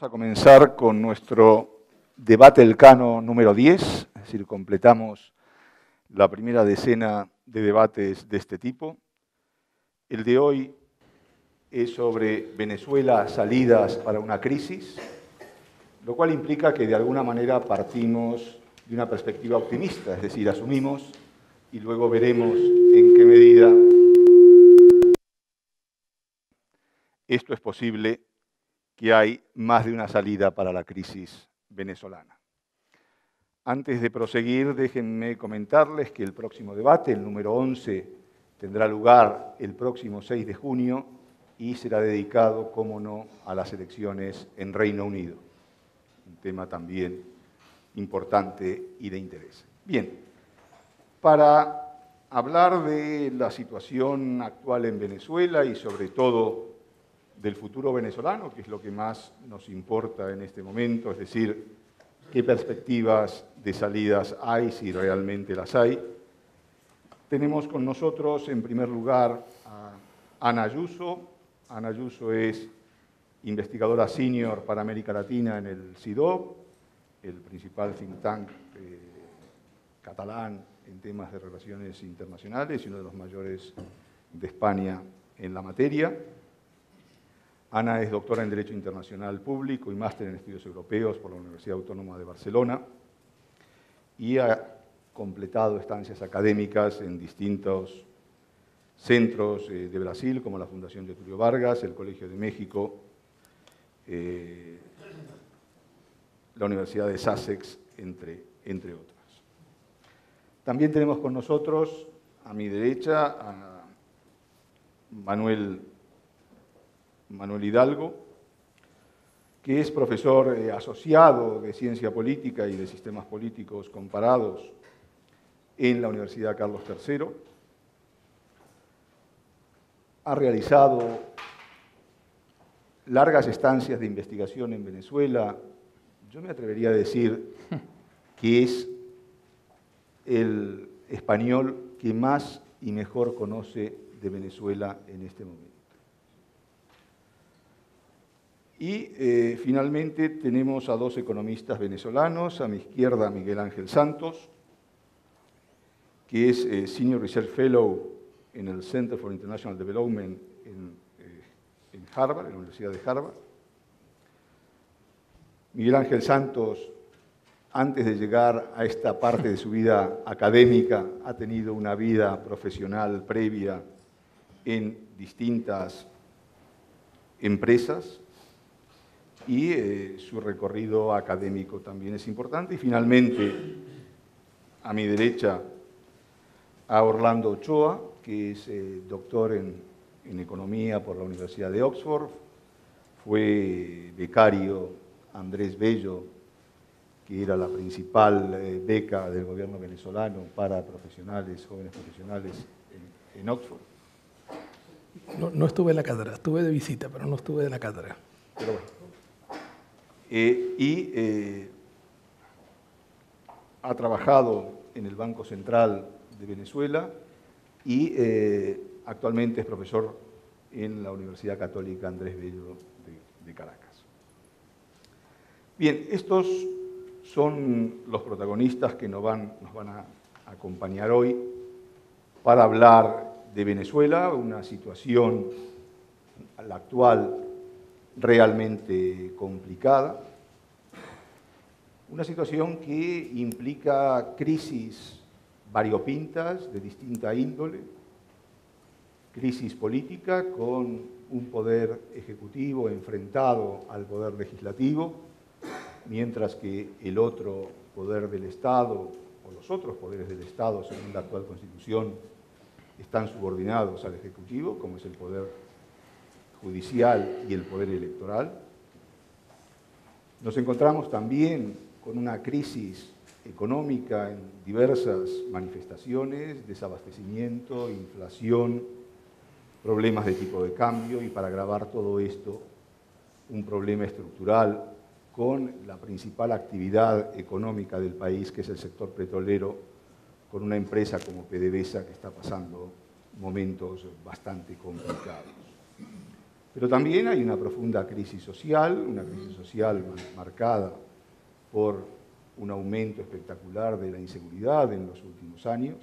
Vamos a comenzar con nuestro debate elcano número 10, es decir, completamos la primera decena de debates de este tipo. El de hoy es sobre Venezuela, salidas para una crisis, lo cual implica que de alguna manera partimos de una perspectiva optimista, es decir, asumimos y luego veremos en qué medida esto es posible, que hay más de una salida para la crisis venezolana. Antes de proseguir, déjenme comentarles que el próximo debate, el número 11, tendrá lugar el próximo 6 de junio y será dedicado, cómo no, a las elecciones en Reino Unido. Un tema también importante y de interés. Bien, para hablar de la situación actual en Venezuela y sobre todo del futuro venezolano, que es lo que más nos importa en este momento, es decir, qué perspectivas de salidas hay, si realmente las hay. Tenemos con nosotros, en primer lugar, a Ana Ayuso. Ana Ayuso es investigadora senior para América Latina en el CIDOB, el principal think tank catalán en temas de relaciones internacionales y uno de los mayores de España en la materia. Ana es doctora en Derecho Internacional Público y máster en Estudios Europeos por la Universidad Autónoma de Barcelona y ha completado estancias académicas en distintos centros de Brasil, como la Fundación Getúlio Vargas, el Colegio de México, la Universidad de Sussex, entre otras. También tenemos con nosotros, a mi derecha, a Manuel Hidalgo, que es profesor asociado de Ciencia Política y de Sistemas Políticos Comparados en la Universidad Carlos III. Ha realizado largas estancias de investigación en Venezuela. Yo me atrevería a decir que es el español que más y mejor conoce de Venezuela en este momento. Y finalmente tenemos a dos economistas venezolanos. A mi izquierda, Miguel Ángel Santos, que es Senior Research Fellow en el Center for International Development en Harvard, en la Universidad de Harvard. Miguel Ángel Santos, antes de llegar a esta parte de su vida académica, ha tenido una vida profesional previa en distintas empresas, y su recorrido académico también es importante. Y finalmente, a mi derecha, a Orlando Ochoa, que es doctor en Economía por la Universidad de Oxford, fue becario Andrés Bello, que era la principal beca del gobierno venezolano para profesionales, jóvenes profesionales en Oxford. No estuve en la cátedra, estuve de visita, pero no estuve en la cátedra. Pero bueno. Ha trabajado en el Banco Central de Venezuela y actualmente es profesor en la Universidad Católica Andrés Bello de Caracas. Bien, estos son los protagonistas que nos van a acompañar hoy para hablar de Venezuela, una situación, la actual, realmente complicada, una situación que implica crisis variopintas de distinta índole, crisis política con un poder ejecutivo enfrentado al poder legislativo, mientras que el otro poder del Estado, o los otros poderes del Estado, según la actual Constitución, están subordinados al Ejecutivo, como es el poder judicial y el poder electoral. Nos encontramos también con una crisis económica en diversas manifestaciones, desabastecimiento, inflación, problemas de tipo de cambio y, para agravar todo esto, un problema estructural con la principal actividad económica del país, que es el sector petrolero, con una empresa como PDVSA que está pasando momentos bastante complicados. Pero también hay una profunda crisis social marcada por un aumento espectacular de la inseguridad en los últimos años,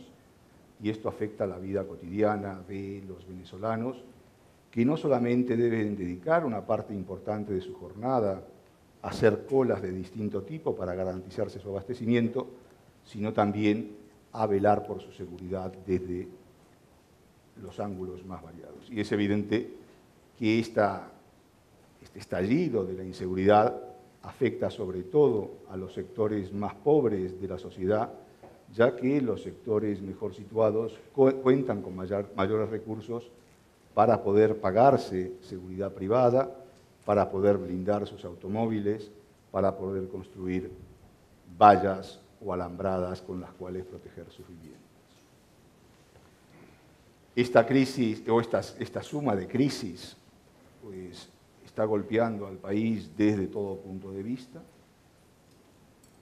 y esto afecta la vida cotidiana de los venezolanos, que no solamente deben dedicar una parte importante de su jornada a hacer colas de distinto tipo para garantizarse su abastecimiento, sino también a velar por su seguridad desde los ángulos más variados. Y es evidente que este estallido de la inseguridad afecta sobre todo a los sectores más pobres de la sociedad, ya que los sectores mejor situados cuentan con mayores recursos para poder pagarse seguridad privada, para poder blindar sus automóviles, para poder construir vallas o alambradas con las cuales proteger sus viviendas. Esta crisis, o esta suma de crisis, pues, está golpeando al país desde todo punto de vista.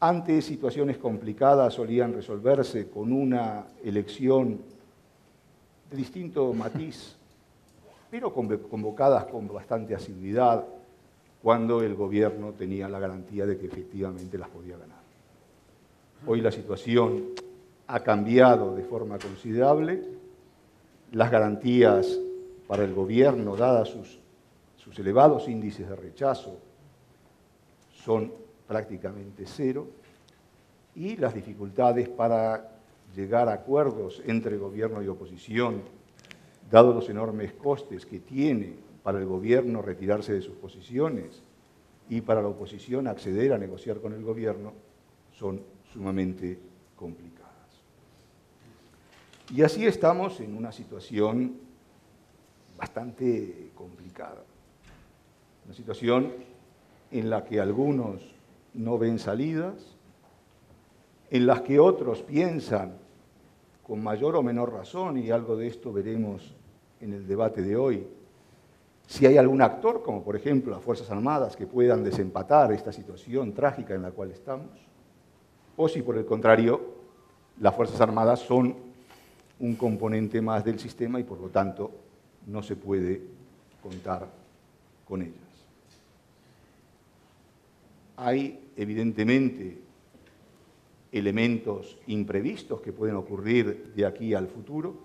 Antes, situaciones complicadas solían resolverse con una elección de distinto matiz, pero convocadas con bastante asiduidad, cuando el gobierno tenía la garantía de que efectivamente las podía ganar. Hoy la situación ha cambiado de forma considerable. Las garantías para el gobierno, dadas sus elevados índices de rechazo, son prácticamente cero, y las dificultades para llegar a acuerdos entre gobierno y oposición, dado los enormes costes que tiene para el gobierno retirarse de sus posiciones y para la oposición acceder a negociar con el gobierno, son sumamente complicadas. Y así estamos en una situación bastante complicada, una situación en la que algunos no ven salidas, en las que otros piensan con mayor o menor razón, y algo de esto veremos en el debate de hoy, si hay algún actor, como por ejemplo las Fuerzas Armadas, que puedan desempatar esta situación trágica en la cual estamos, o si por el contrario las Fuerzas Armadas son un componente más del sistema y por lo tanto no se puede contar con ellas. Hay evidentemente elementos imprevistos que pueden ocurrir de aquí al futuro,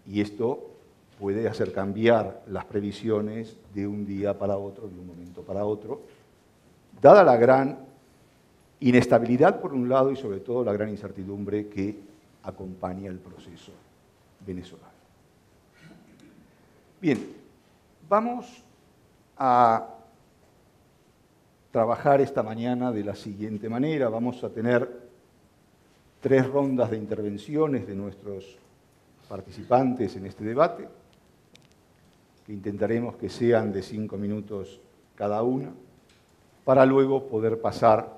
y esto puede hacer cambiar las previsiones de un día para otro, de un momento para otro, dada la gran inestabilidad por un lado y sobre todo la gran incertidumbre que acompaña el proceso venezolano. Bien, vamos a trabajar esta mañana de la siguiente manera. Vamos a tener 3 rondas de intervenciones de nuestros participantes en este debate, que intentaremos que sean de 5 minutos cada una, para luego poder pasar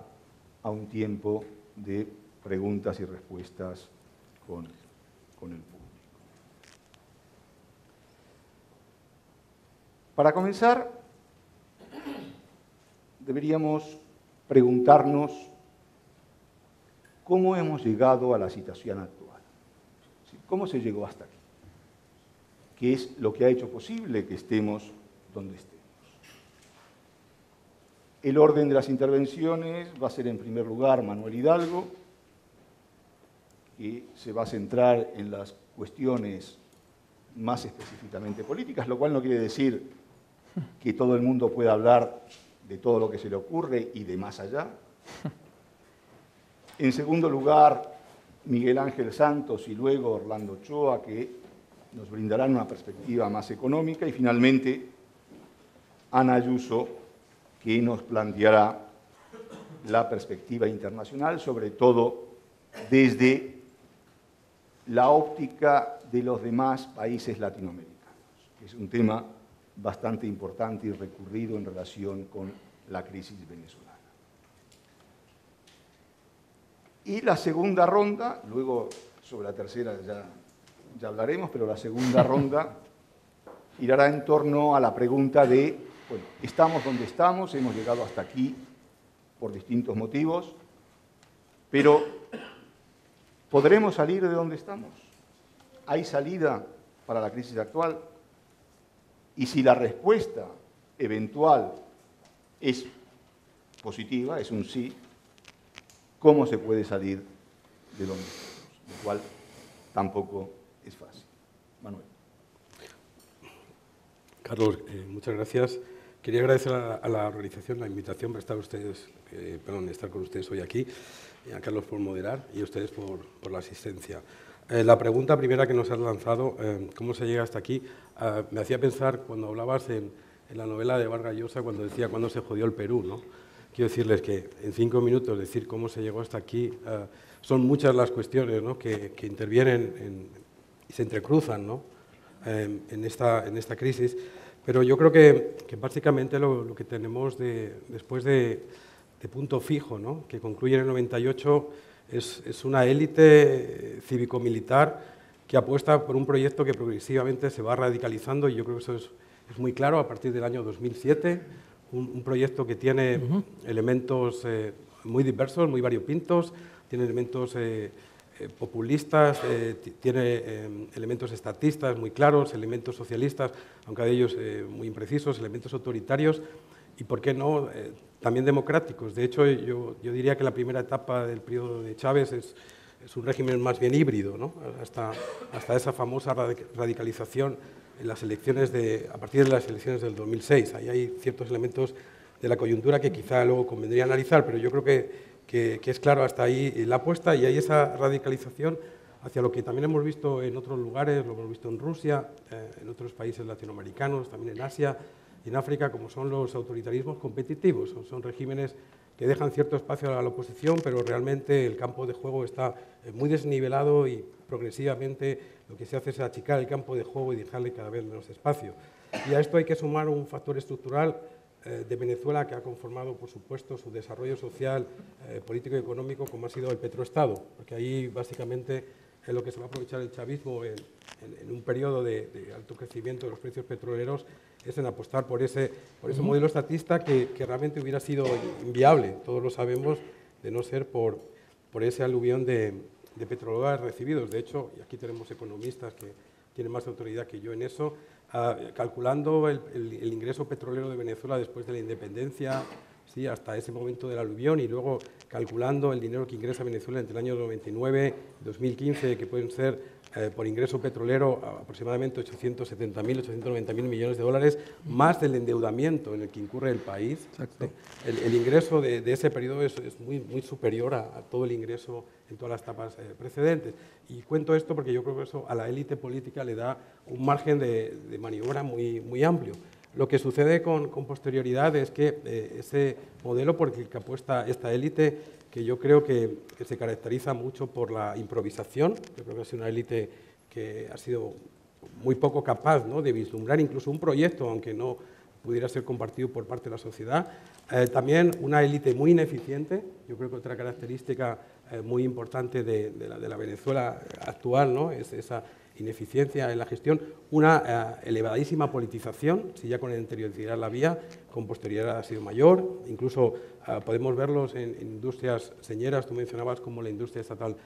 a un tiempo de preguntas y respuestas con el público. Para comenzar, deberíamos preguntarnos cómo hemos llegado a la situación actual. ¿Cómo se llegó hasta aquí? ¿Qué es lo que ha hecho posible que estemos donde estemos? El orden de las intervenciones va a ser, en primer lugar, Manuel Hidalgo, que se va a centrar en las cuestiones más específicamente políticas, lo cual no quiere decir que todo el mundo pueda hablar de todo lo que se le ocurre y de más allá. En segundo lugar, Miguel Ángel Santos y luego Orlando Ochoa, que nos brindarán una perspectiva más económica. Y finalmente, Ana Ayuso, que nos planteará la perspectiva internacional, sobre todo desde la óptica de los demás países latinoamericanos, que es un tema bastante importante y recurrido en relación con la crisis venezolana. Y la segunda ronda, luego sobre la tercera ya hablaremos, pero la segunda ronda girará en torno a la pregunta de, bueno, estamos donde estamos, hemos llegado hasta aquí por distintos motivos, pero ¿podremos salir de donde estamos? ¿Hay salida para la crisis actual? Y si la respuesta eventual es positiva, es un sí, ¿cómo se puede salir de los misterios? Lo cual tampoco es fácil. Manuel. Carlos, muchas gracias. Quería agradecer a la organización la invitación para estar con ustedes hoy aquí, y a Carlos por moderar y a ustedes por la asistencia. La pregunta primera que nos has lanzado, ¿cómo se llega hasta aquí? Me hacía pensar cuando hablabas en la novela de Vargas Llosa, cuando decía cuándo se jodió el Perú, ¿no? Quiero decirles que en 5 minutos decir cómo se llegó hasta aquí, son muchas las cuestiones, ¿no?, que intervienen y se entrecruzan, ¿no?, en esta crisis. Pero yo creo que básicamente lo que tenemos después de punto fijo, ¿no?, que concluye en el 98, es una élite cívico-militar que apuesta por un proyecto que progresivamente se va radicalizando, y yo creo que eso es muy claro a partir del año 2007, un proyecto que tiene elementos muy diversos, muy variopintos, tiene elementos populistas, tiene elementos estatistas muy claros, elementos socialistas, aunque de ellos muy imprecisos, elementos autoritarios y, ¿por qué no?, también democráticos. De hecho, yo diría que la primera etapa del periodo de Chávez es un régimen más bien híbrido, ¿no?, hasta esa famosa radicalización en las elecciones a partir de las elecciones del 2006. Ahí hay ciertos elementos de la coyuntura que quizá luego convendría analizar, pero yo creo que es claro hasta ahí la apuesta, y hay esa radicalización hacia lo que también hemos visto en otros lugares, lo hemos visto en Rusia, en otros países latinoamericanos, también en Asia y en África, como son los autoritarismos competitivos. Son regímenes que dejan cierto espacio a la oposición, pero realmente el campo de juego está muy desnivelado y progresivamente lo que se hace es achicar el campo de juego y dejarle cada vez menos espacio. Y a esto hay que sumar un factor estructural de Venezuela que ha conformado, por supuesto, su desarrollo social, político y económico, como ha sido el petroestado, porque ahí básicamente es lo que se va a aprovechar el chavismo en un periodo de alto crecimiento de los precios petroleros, es en apostar por ese modelo estatista que realmente hubiera sido inviable, todos lo sabemos, de no ser por ese aluvión de petrodólares recibidos. De hecho, y aquí tenemos economistas que tienen más autoridad que yo en eso, calculando el ingreso petrolero de Venezuela después de la independencia, sí, hasta ese momento del aluvión, y luego calculando el dinero que ingresa Venezuela entre el año 99 y 2015, que pueden ser por ingreso petrolero aproximadamente 870.000, 890.000 millones de dólares, más del endeudamiento en el que incurre el país. Exacto. El ingreso de ese periodo es muy superior a todo el ingreso en todas las etapas precedentes. Y cuento esto porque yo creo que eso a la élite política le da un margen de maniobra muy amplio. Lo que sucede con posterioridad es que ese modelo por el que apuesta esta élite, que yo creo que se caracteriza mucho por la improvisación, yo creo que es una élite que ha sido muy poco capaz, ¿no?, de vislumbrar incluso un proyecto, aunque no pudiera ser compartido por parte de la sociedad. También una élite muy ineficiente. Yo creo que otra característica muy importante de la Venezuela actual, ¿no?, es esa ineficiencia en la gestión, una elevadísima politización, si ya con anterioridad la había, con posterioridad ha sido mayor, incluso podemos verlos en industrias señeras, tú mencionabas como la industria estatal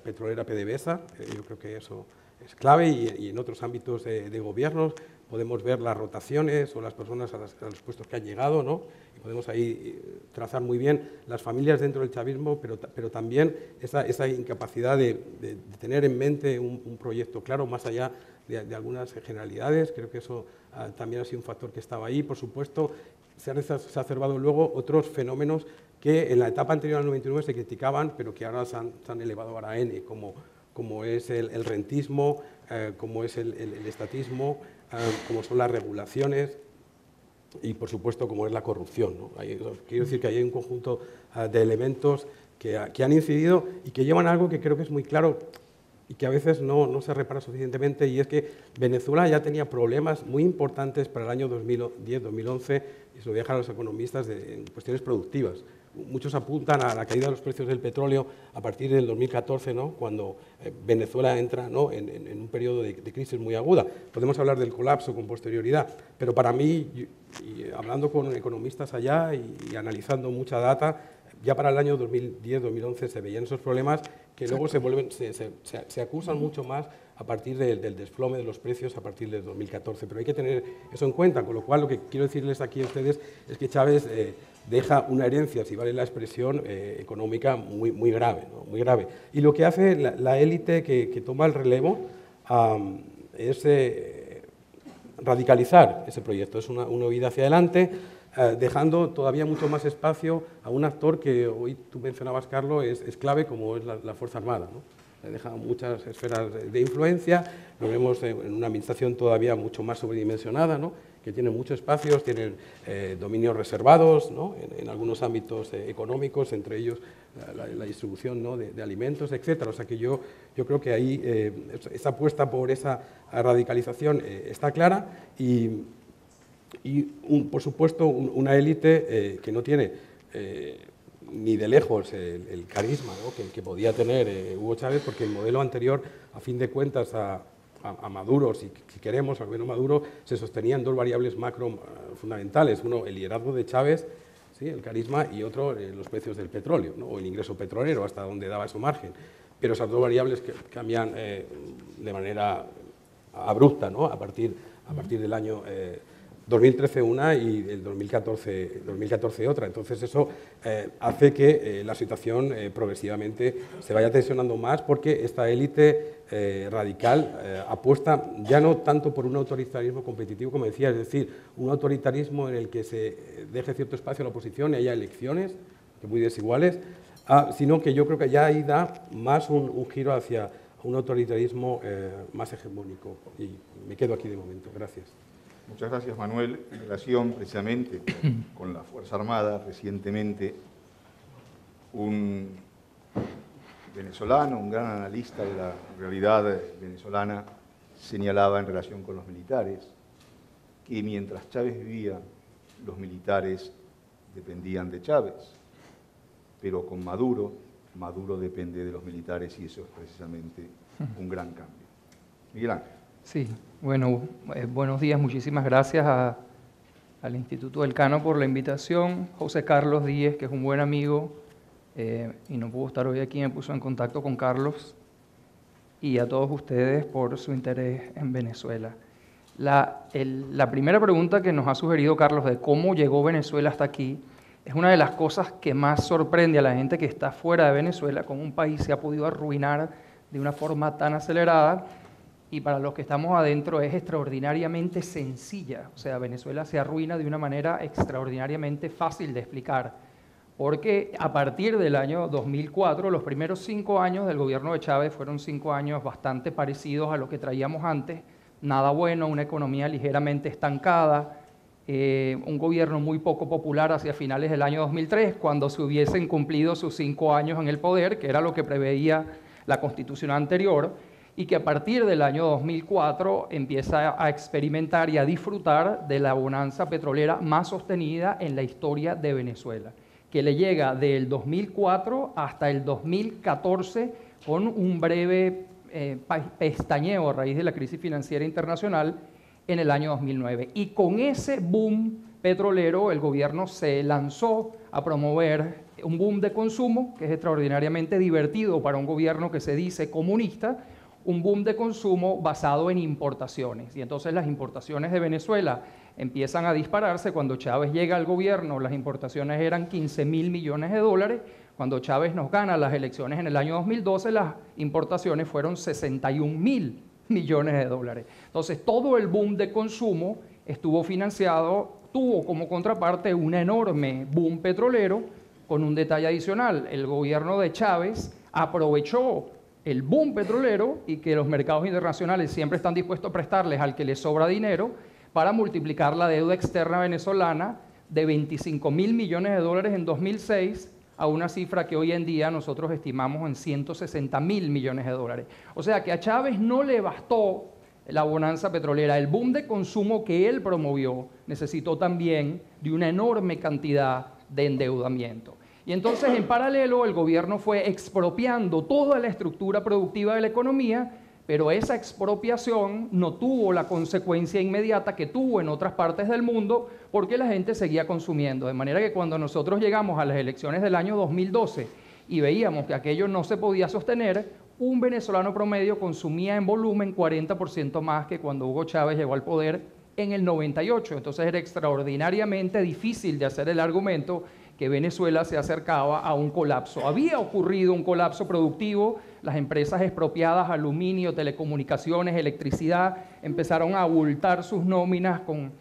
petrolera PDVSA, yo creo que eso es clave, y en otros ámbitos de gobiernos podemos ver las rotaciones o las personas a los puestos que han llegado, ¿no?, y podemos ahí trazar muy bien las familias dentro del chavismo, pero también esa incapacidad de tener en mente un proyecto claro, más allá de algunas generalidades. Creo que eso también ha sido un factor que estaba ahí. Por supuesto, se han exacerbado luego otros fenómenos que en la etapa anterior al 99 se criticaban, pero que ahora se han elevado a la N, como es el rentismo, como es el estatismo, como son las regulaciones y, por supuesto, como es la corrupción, ¿no? Quiero decir que hay un conjunto de elementos que han incidido y que llevan a algo que creo que es muy claro y que a veces no se repara suficientemente, y es que Venezuela ya tenía problemas muy importantes para el año 2010-2011, y se lo dejan a los economistas en cuestiones productivas. Muchos apuntan a la caída de los precios del petróleo a partir del 2014, ¿no?, cuando Venezuela entra, ¿no?, en un periodo de crisis muy aguda. Podemos hablar del colapso con posterioridad, pero para mí, y hablando con economistas allá y analizando mucha data, ya para el año 2010-2011 se veían esos problemas que luego se acusan mucho más a partir del desplome de los precios a partir del 2014. Pero hay que tener eso en cuenta, con lo cual lo que quiero decirles aquí a ustedes es que Chávez deja una herencia, si vale la expresión, económica muy grave, ¿no? Muy grave. Y lo que hace la élite que toma el relevo es radicalizar ese proyecto, es una huida hacia adelante, dejando todavía mucho más espacio a un actor que hoy tú mencionabas, Carlos, es clave, como es la Fuerza Armada, ¿no? Deja muchas esferas de influencia, lo vemos en una administración todavía mucho más sobredimensionada, ¿no? Que tiene muchos espacios, tienen dominios reservados, ¿no? En algunos ámbitos económicos, entre ellos la distribución, ¿no? de alimentos, etcétera. O sea que yo creo que ahí esa apuesta por esa radicalización está clara y por supuesto, una élite que no tiene ni de lejos el carisma, ¿no? que podía tener Hugo Chávez, porque el modelo anterior, a fin de cuentas, a Maduro, si queremos, al gobierno Maduro, se sostenían dos variables macro fundamentales. Uno, el liderazgo de Chávez, ¿sí? El carisma, y otro, los precios del petróleo, ¿no? O el ingreso petrolero, hasta donde daba su margen. Pero esas dos variables que cambian de manera abrupta, ¿no? a partir del año 2013 una y el 2014 otra. Entonces eso hace que la situación progresivamente se vaya tensionando más, porque esta élite radical apuesta ya no tanto por un autoritarismo competitivo, como decía, es decir, un autoritarismo en el que se deje cierto espacio a la oposición y haya elecciones muy desiguales, sino que yo creo que ya ahí da más un giro hacia un autoritarismo más hegemónico. Y me quedo aquí de momento. Gracias. Muchas gracias, Manuel. En relación precisamente con la Fuerza Armada, recientemente un venezolano, un gran analista de la realidad venezolana, señalaba en relación con los militares que mientras Chávez vivía, los militares dependían de Chávez, pero con Maduro depende de los militares, y eso es precisamente un gran cambio. Miguel Ángel. Sí, bueno, buenos días, muchísimas gracias al Instituto Elcano por la invitación. José Carlos Díez, que es un buen amigo y no pudo estar hoy aquí, me puso en contacto con Carlos, y a todos ustedes por su interés en Venezuela. La primera pregunta que nos ha sugerido Carlos de cómo llegó Venezuela hasta aquí es una de las cosas que más sorprende a la gente que está fuera de Venezuela, cómo un país se ha podido arruinar de una forma tan acelerada. Y para los que estamos adentro es extraordinariamente sencilla. O sea, Venezuela se arruina de una manera extraordinariamente fácil de explicar. Porque a partir del año 2004, los primeros 5 años del gobierno de Chávez fueron 5 años bastante parecidos a lo que traíamos antes. Nada bueno, una economía ligeramente estancada, un gobierno muy poco popular hacia finales del año 2003, cuando se hubiesen cumplido sus 5 años en el poder, que era lo que preveía la Constitución anterior, y que a partir del año 2004 empieza a experimentar y a disfrutar de la bonanza petrolera más sostenida en la historia de Venezuela, que le llega del 2004 hasta el 2014 con un breve pestañeo a raíz de la crisis financiera internacional en el año 2009. Y con ese boom petrolero el gobierno se lanzó a promover un boom de consumo, que es extraordinariamente divertido para un gobierno que se dice comunista, un boom de consumo basado en importaciones. Y entonces las importaciones de Venezuela empiezan a dispararse. Cuando Chávez llega al gobierno, las importaciones eran 15.000 millones de dólares. Cuando Chávez nos gana las elecciones en el año 2012, las importaciones fueron 61.000 millones de dólares. Entonces, todo el boom de consumo estuvo financiado, tuvo como contraparte un enorme boom petrolero, con un detalle adicional. El gobierno de Chávez aprovechó el boom petrolero y que los mercados internacionales siempre están dispuestos a prestarles al que les sobra dinero para multiplicar la deuda externa venezolana de 25.000 millones de dólares en 2006 a una cifra que hoy en día nosotros estimamos en 160.000 millones de dólares. O sea que a Chávez no le bastó la bonanza petrolera, el boom de consumo que él promovió necesitó también de una enorme cantidad de endeudamiento. Y entonces, en paralelo, el gobierno fue expropiando toda la estructura productiva de la economía, pero esa expropiación no tuvo la consecuencia inmediata que tuvo en otras partes del mundo, porque la gente seguía consumiendo. De manera que cuando nosotros llegamos a las elecciones del año 2012 y veíamos que aquello no se podía sostener, un venezolano promedio consumía en volumen 40% más que cuando Hugo Chávez llegó al poder en el 98. Entonces era extraordinariamente difícil de hacer el argumento que Venezuela se acercaba a un colapso. Había ocurrido un colapso productivo, las empresas expropiadas, aluminio, telecomunicaciones, electricidad, empezaron a abultar sus nóminas con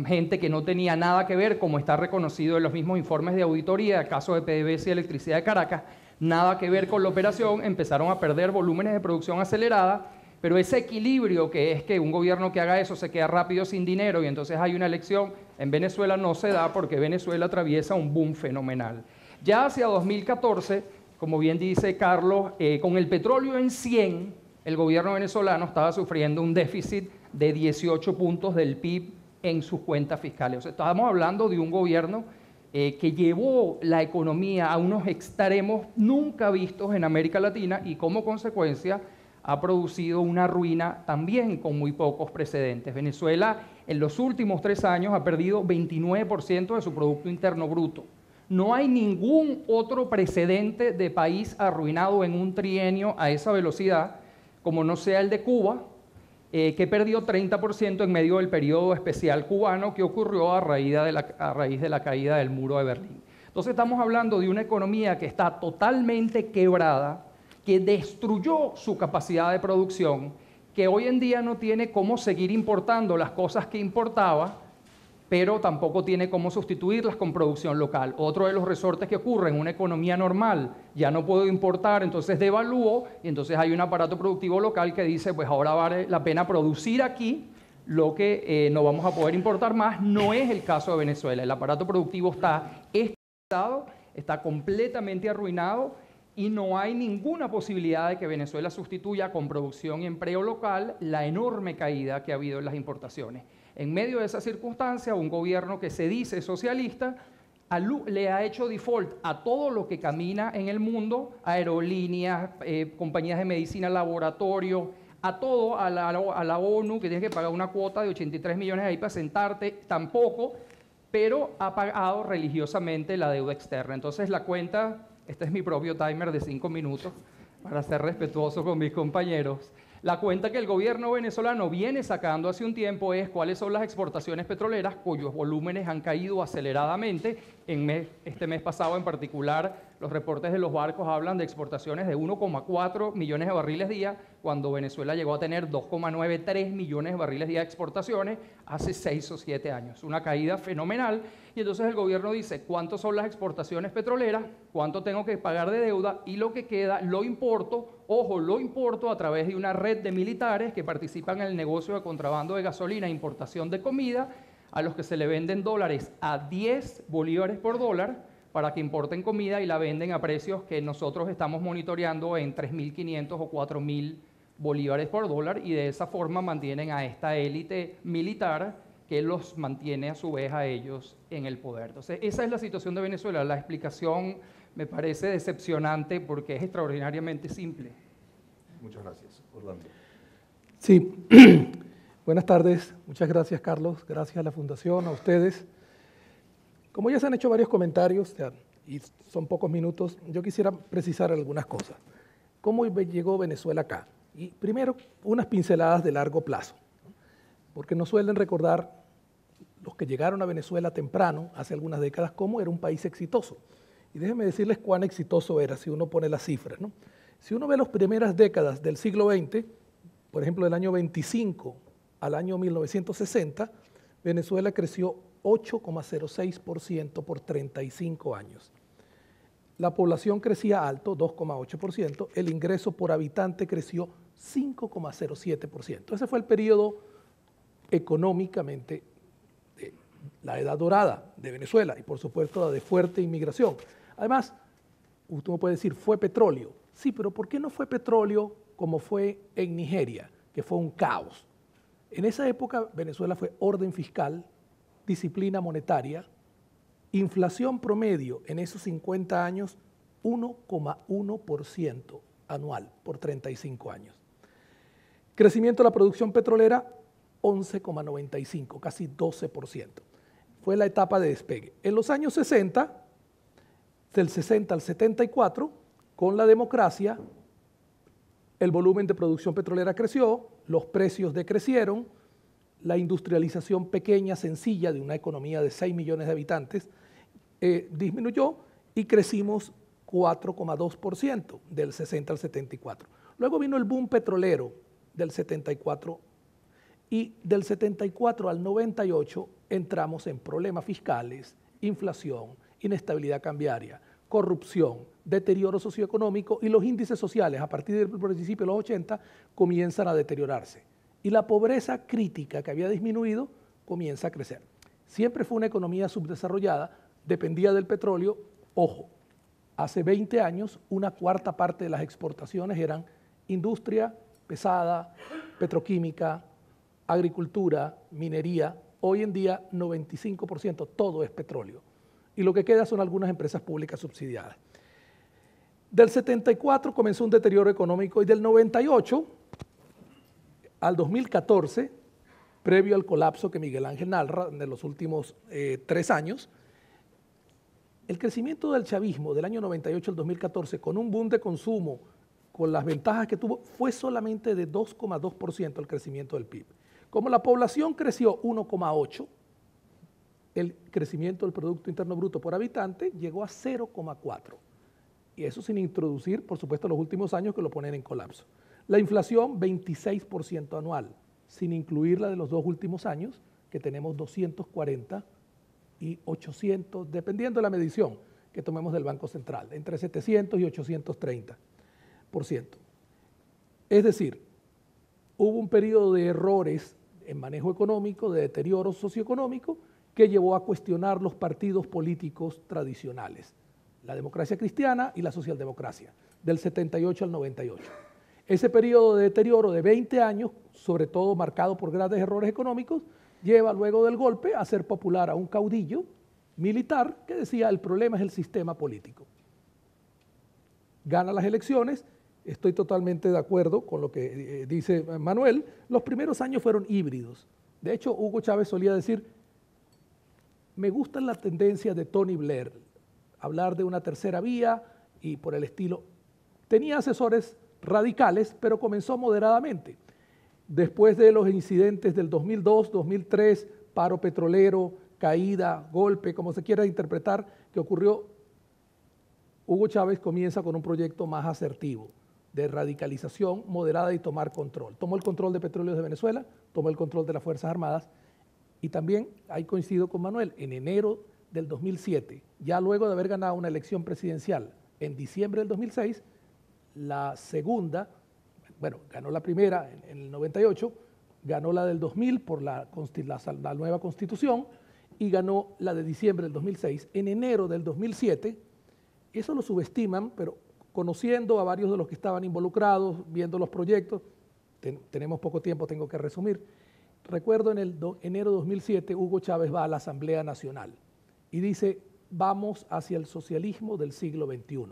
gente que no tenía nada que ver, como está reconocido en los mismos informes de auditoría, el caso de PDVSA y Electricidad de Caracas, nada que ver con la operación, empezaron a perder volúmenes de producción acelerada, pero ese equilibrio que es que un gobierno que haga eso se queda rápido sin dinero y entonces hay una elección, en Venezuela no se da porque Venezuela atraviesa un boom fenomenal. Ya hacia 2014, como bien dice Carlos, con el petróleo en 100, el gobierno venezolano estaba sufriendo un déficit de 18 puntos del PIB en sus cuentas fiscales. O sea, estábamos hablando de un gobierno que llevó la economía a unos extremos nunca vistos en América Latina y como consecuencia ha producido una ruina también con muy pocos precedentes. Venezuela en los últimos 3 años ha perdido 29% de su Producto Interno Bruto. No hay ningún otro precedente de país arruinado en un trienio a esa velocidad, como no sea el de Cuba, que perdió 30% en medio del periodo especial cubano que ocurrió a raíz de la caída del muro de Berlín. Entonces estamos hablando de una economía que está totalmente quebrada, que destruyó su capacidad de producción, que hoy en día no tiene cómo seguir importando las cosas que importaba, pero tampoco tiene cómo sustituirlas con producción local. Otro de los resortes que ocurre en una economía normal, ya no puedo importar, entonces devalúo, y entonces hay un aparato productivo local que dice, pues ahora vale la pena producir aquí lo que no vamos a poder importar más. No es el caso de Venezuela. El aparato productivo está estabilizado, está completamente arruinado, y no hay ninguna posibilidad de que Venezuela sustituya con producción y empleo local la enorme caída que ha habido en las importaciones. En medio de esa circunstancia, un gobierno que se dice socialista le ha hecho default a todo lo que camina en el mundo, aerolíneas, compañías de medicina, laboratorios, a todo, a la ONU, que tienes que pagar una cuota de 83 millones ahí para sentarte, tampoco, pero ha pagado religiosamente la deuda externa. Entonces la cuenta... Este es mi propio timer de 5 minutos para ser respetuoso con mis compañeros. La cuenta que el gobierno venezolano viene sacando hace un tiempo es cuáles son las exportaciones petroleras cuyos volúmenes han caído aceleradamente. Este mes pasado en particular, los reportes de los barcos hablan de exportaciones de 1,4 millones de barriles día, cuando Venezuela llegó a tener 2,93 millones de barriles día de exportaciones hace 6 o 7 años. Una caída fenomenal. Y entonces el gobierno dice, ¿cuántas son las exportaciones petroleras? ¿Cuánto tengo que pagar de deuda? Y lo que queda lo importo. Ojo, lo importo a través de una red de militares que participan en el negocio de contrabando de gasolina e importación de comida, a los que se le venden dólares a 10 bolívares por dólar para que importen comida y la venden a precios que nosotros estamos monitoreando en 3.500 o 4.000 bolívares por dólar, y de esa forma mantienen a esta élite militar que los mantiene a su vez a ellos en el poder. Entonces, esa es la situación de Venezuela. La explicación me parece decepcionante porque es extraordinariamente simple. Muchas gracias. Orlando. Sí, buenas tardes. Muchas gracias, Carlos. Gracias a la Fundación, a ustedes. Como ya se han hecho varios comentarios y son pocos minutos, yo quisiera precisar algunas cosas. ¿Cómo llegó Venezuela acá? Y primero, unas pinceladas de largo plazo, porque nos suelen recordar los que llegaron a Venezuela temprano, hace algunas décadas, cómo era un país exitoso. Y déjenme decirles cuán exitoso era si uno pone las cifras, ¿no? Si uno ve las primeras décadas del siglo XX, por ejemplo, del año 25 al año 1960, Venezuela creció 8,06% por 35 años. La población crecía alto, 2,8%, el ingreso por habitante creció 5,07%. Ese fue el periodo económicamente de la edad dorada de Venezuela y por supuesto la de fuerte inmigración. Además, usted puede decir, fue petróleo. Sí, pero ¿por qué no fue petróleo como fue en Nigeria, que fue un caos? En esa época Venezuela fue orden fiscal, disciplina monetaria, inflación promedio en esos 50 años 1,1% anual por 35 años. Crecimiento de la producción petrolera 11,95, casi 12%. Fue la etapa de despegue. En los años 60, del 60 al 74, con la democracia, el volumen de producción petrolera creció, los precios decrecieron, la industrialización pequeña, sencilla, de una economía de 6 millones de habitantes, disminuyó y crecimos 4,2% del 60 al 74. Luego vino el boom petrolero del 74 y del 74 al 98 entramos en problemas fiscales, inflación, inestabilidad cambiaria, corrupción, deterioro socioeconómico y los índices sociales a partir del principio de los 80 comienzan a deteriorarse y la pobreza crítica que había disminuido comienza a crecer. Siempre fue una economía subdesarrollada, dependía del petróleo. Ojo, hace 20 años una cuarta parte de las exportaciones eran industria pesada, petroquímica, agricultura, minería. Hoy en día 95% todo es petróleo y lo que queda son algunas empresas públicas subsidiadas. Del 74 comenzó un deterioro económico y del 98 al 2014, previo al colapso que Miguel Ángel narra de los últimos 3 años, el crecimiento del chavismo del año 98 al 2014 con un boom de consumo, con las ventajas que tuvo, fue solamente de 2,2% el crecimiento del PIB. Como la población creció 1,8%, el crecimiento del Producto Interno Bruto por habitante llegó a 0,4%. Y eso sin introducir, por supuesto, los últimos años que lo ponen en colapso. La inflación, 26% anual, sin incluir la de los 2 últimos años, que tenemos 240 y 800, dependiendo de la medición que tomemos del Banco Central, entre 700 y 830%. Es decir, hubo un periodo de errores en manejo económico, de deterioro socioeconómico, que llevó a cuestionar los partidos políticos tradicionales, la democracia cristiana y la socialdemocracia, del 78 al 98. Ese periodo de deterioro de 20 años, sobre todo marcado por grandes errores económicos, lleva luego del golpe a hacer popular a un caudillo militar que decía el problema es el sistema político. Gana las elecciones, estoy totalmente de acuerdo con lo que dice Manuel, los primeros años fueron híbridos. De hecho, Hugo Chávez solía decir, me gusta la tendencia de Tony Blair, hablar de una tercera vía y por el estilo. Tenía asesores radicales, pero comenzó moderadamente. Después de los incidentes del 2002, 2003, paro petrolero, caída, golpe, como se quiera interpretar, que ocurrió, Hugo Chávez comienza con un proyecto más asertivo, de radicalización moderada y tomar control. Tomó el control de Petróleos de Venezuela, tomó el control de las Fuerzas Armadas y también, ahí coincido con Manuel, en enero del 2007, ya luego de haber ganado una elección presidencial en diciembre del 2006, la segunda, bueno, ganó la primera en el 98, ganó la del 2000 por la nueva constitución y ganó la de diciembre del 2006. En enero del 2007, eso lo subestiman, pero conociendo a varios de los que estaban involucrados, viendo los proyectos, tenemos poco tiempo, tengo que resumir. Recuerdo en enero de 2007, Hugo Chávez va a la Asamblea Nacional y dice, vamos hacia el socialismo del siglo XXI.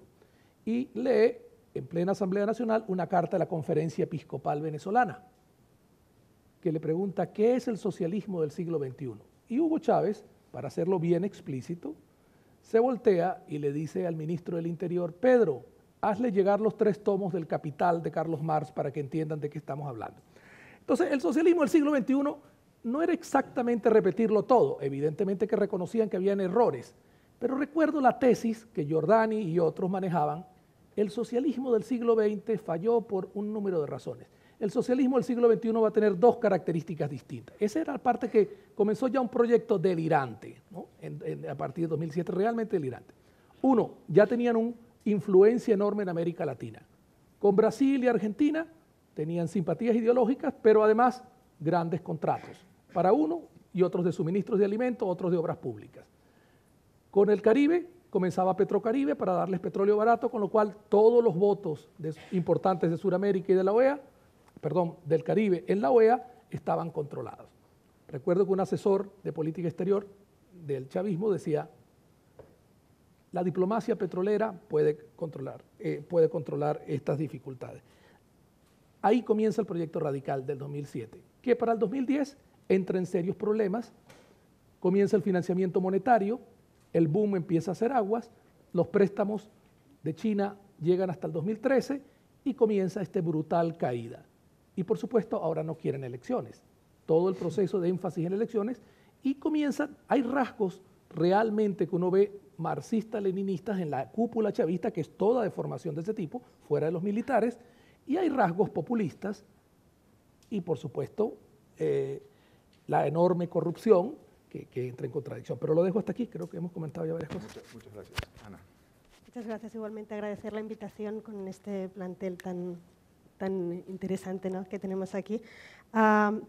Y lee en plena Asamblea Nacional una carta de la Conferencia Episcopal Venezolana que le pregunta ¿qué es el socialismo del siglo XXI? Y Hugo Chávez, para hacerlo bien explícito, se voltea y le dice al ministro del Interior, Pedro, hazle llegar los 3 tomos del Capital de Carlos Marx para que entiendan de qué estamos hablando. Entonces, el socialismo del siglo XXI no era exactamente repetirlo todo, evidentemente que reconocían que habían errores, pero recuerdo la tesis que Giordani y otros manejaban. El socialismo del siglo XX falló por un número de razones. El socialismo del siglo XXI va a tener 2 características distintas. Esa era la parte que comenzó ya un proyecto delirante, ¿no? A partir de 2007, realmente delirante. Uno, ya tenían una influencia enorme en América Latina. Con Brasil y Argentina tenían simpatías ideológicas, pero además grandes contratos para uno y otros de suministros de alimentos, otros de obras públicas. Con el Caribe comenzaba Petrocaribe para darles petróleo barato, con lo cual todos los votos importantes de Sudamérica y de la OEA, del Caribe en la OEA, estaban controlados. Recuerdo que un asesor de política exterior del chavismo decía, la diplomacia petrolera puede controlar estas dificultades. Ahí comienza el proyecto radical del 2007, que para el 2010 entra en serios problemas, comienza el financiamiento monetario, el boom empieza a hacer aguas, los préstamos de China llegan hasta el 2013 y comienza esta brutal caída. Y por supuesto ahora no quieren elecciones, todo el proceso de énfasis en elecciones, y comienzan, hay rasgos realmente que uno ve marxistas-leninistas en la cúpula chavista, que es toda de formación de ese tipo, fuera de los militares, y hay rasgos populistas y por supuesto la enorme corrupción que entra en contradicción. Pero lo dejo hasta aquí, creo que hemos comentado ya varias cosas. Muchas gracias. Ana. Muchas gracias, igualmente agradecer la invitación con este plantel tan interesante, ¿no?, que tenemos aquí.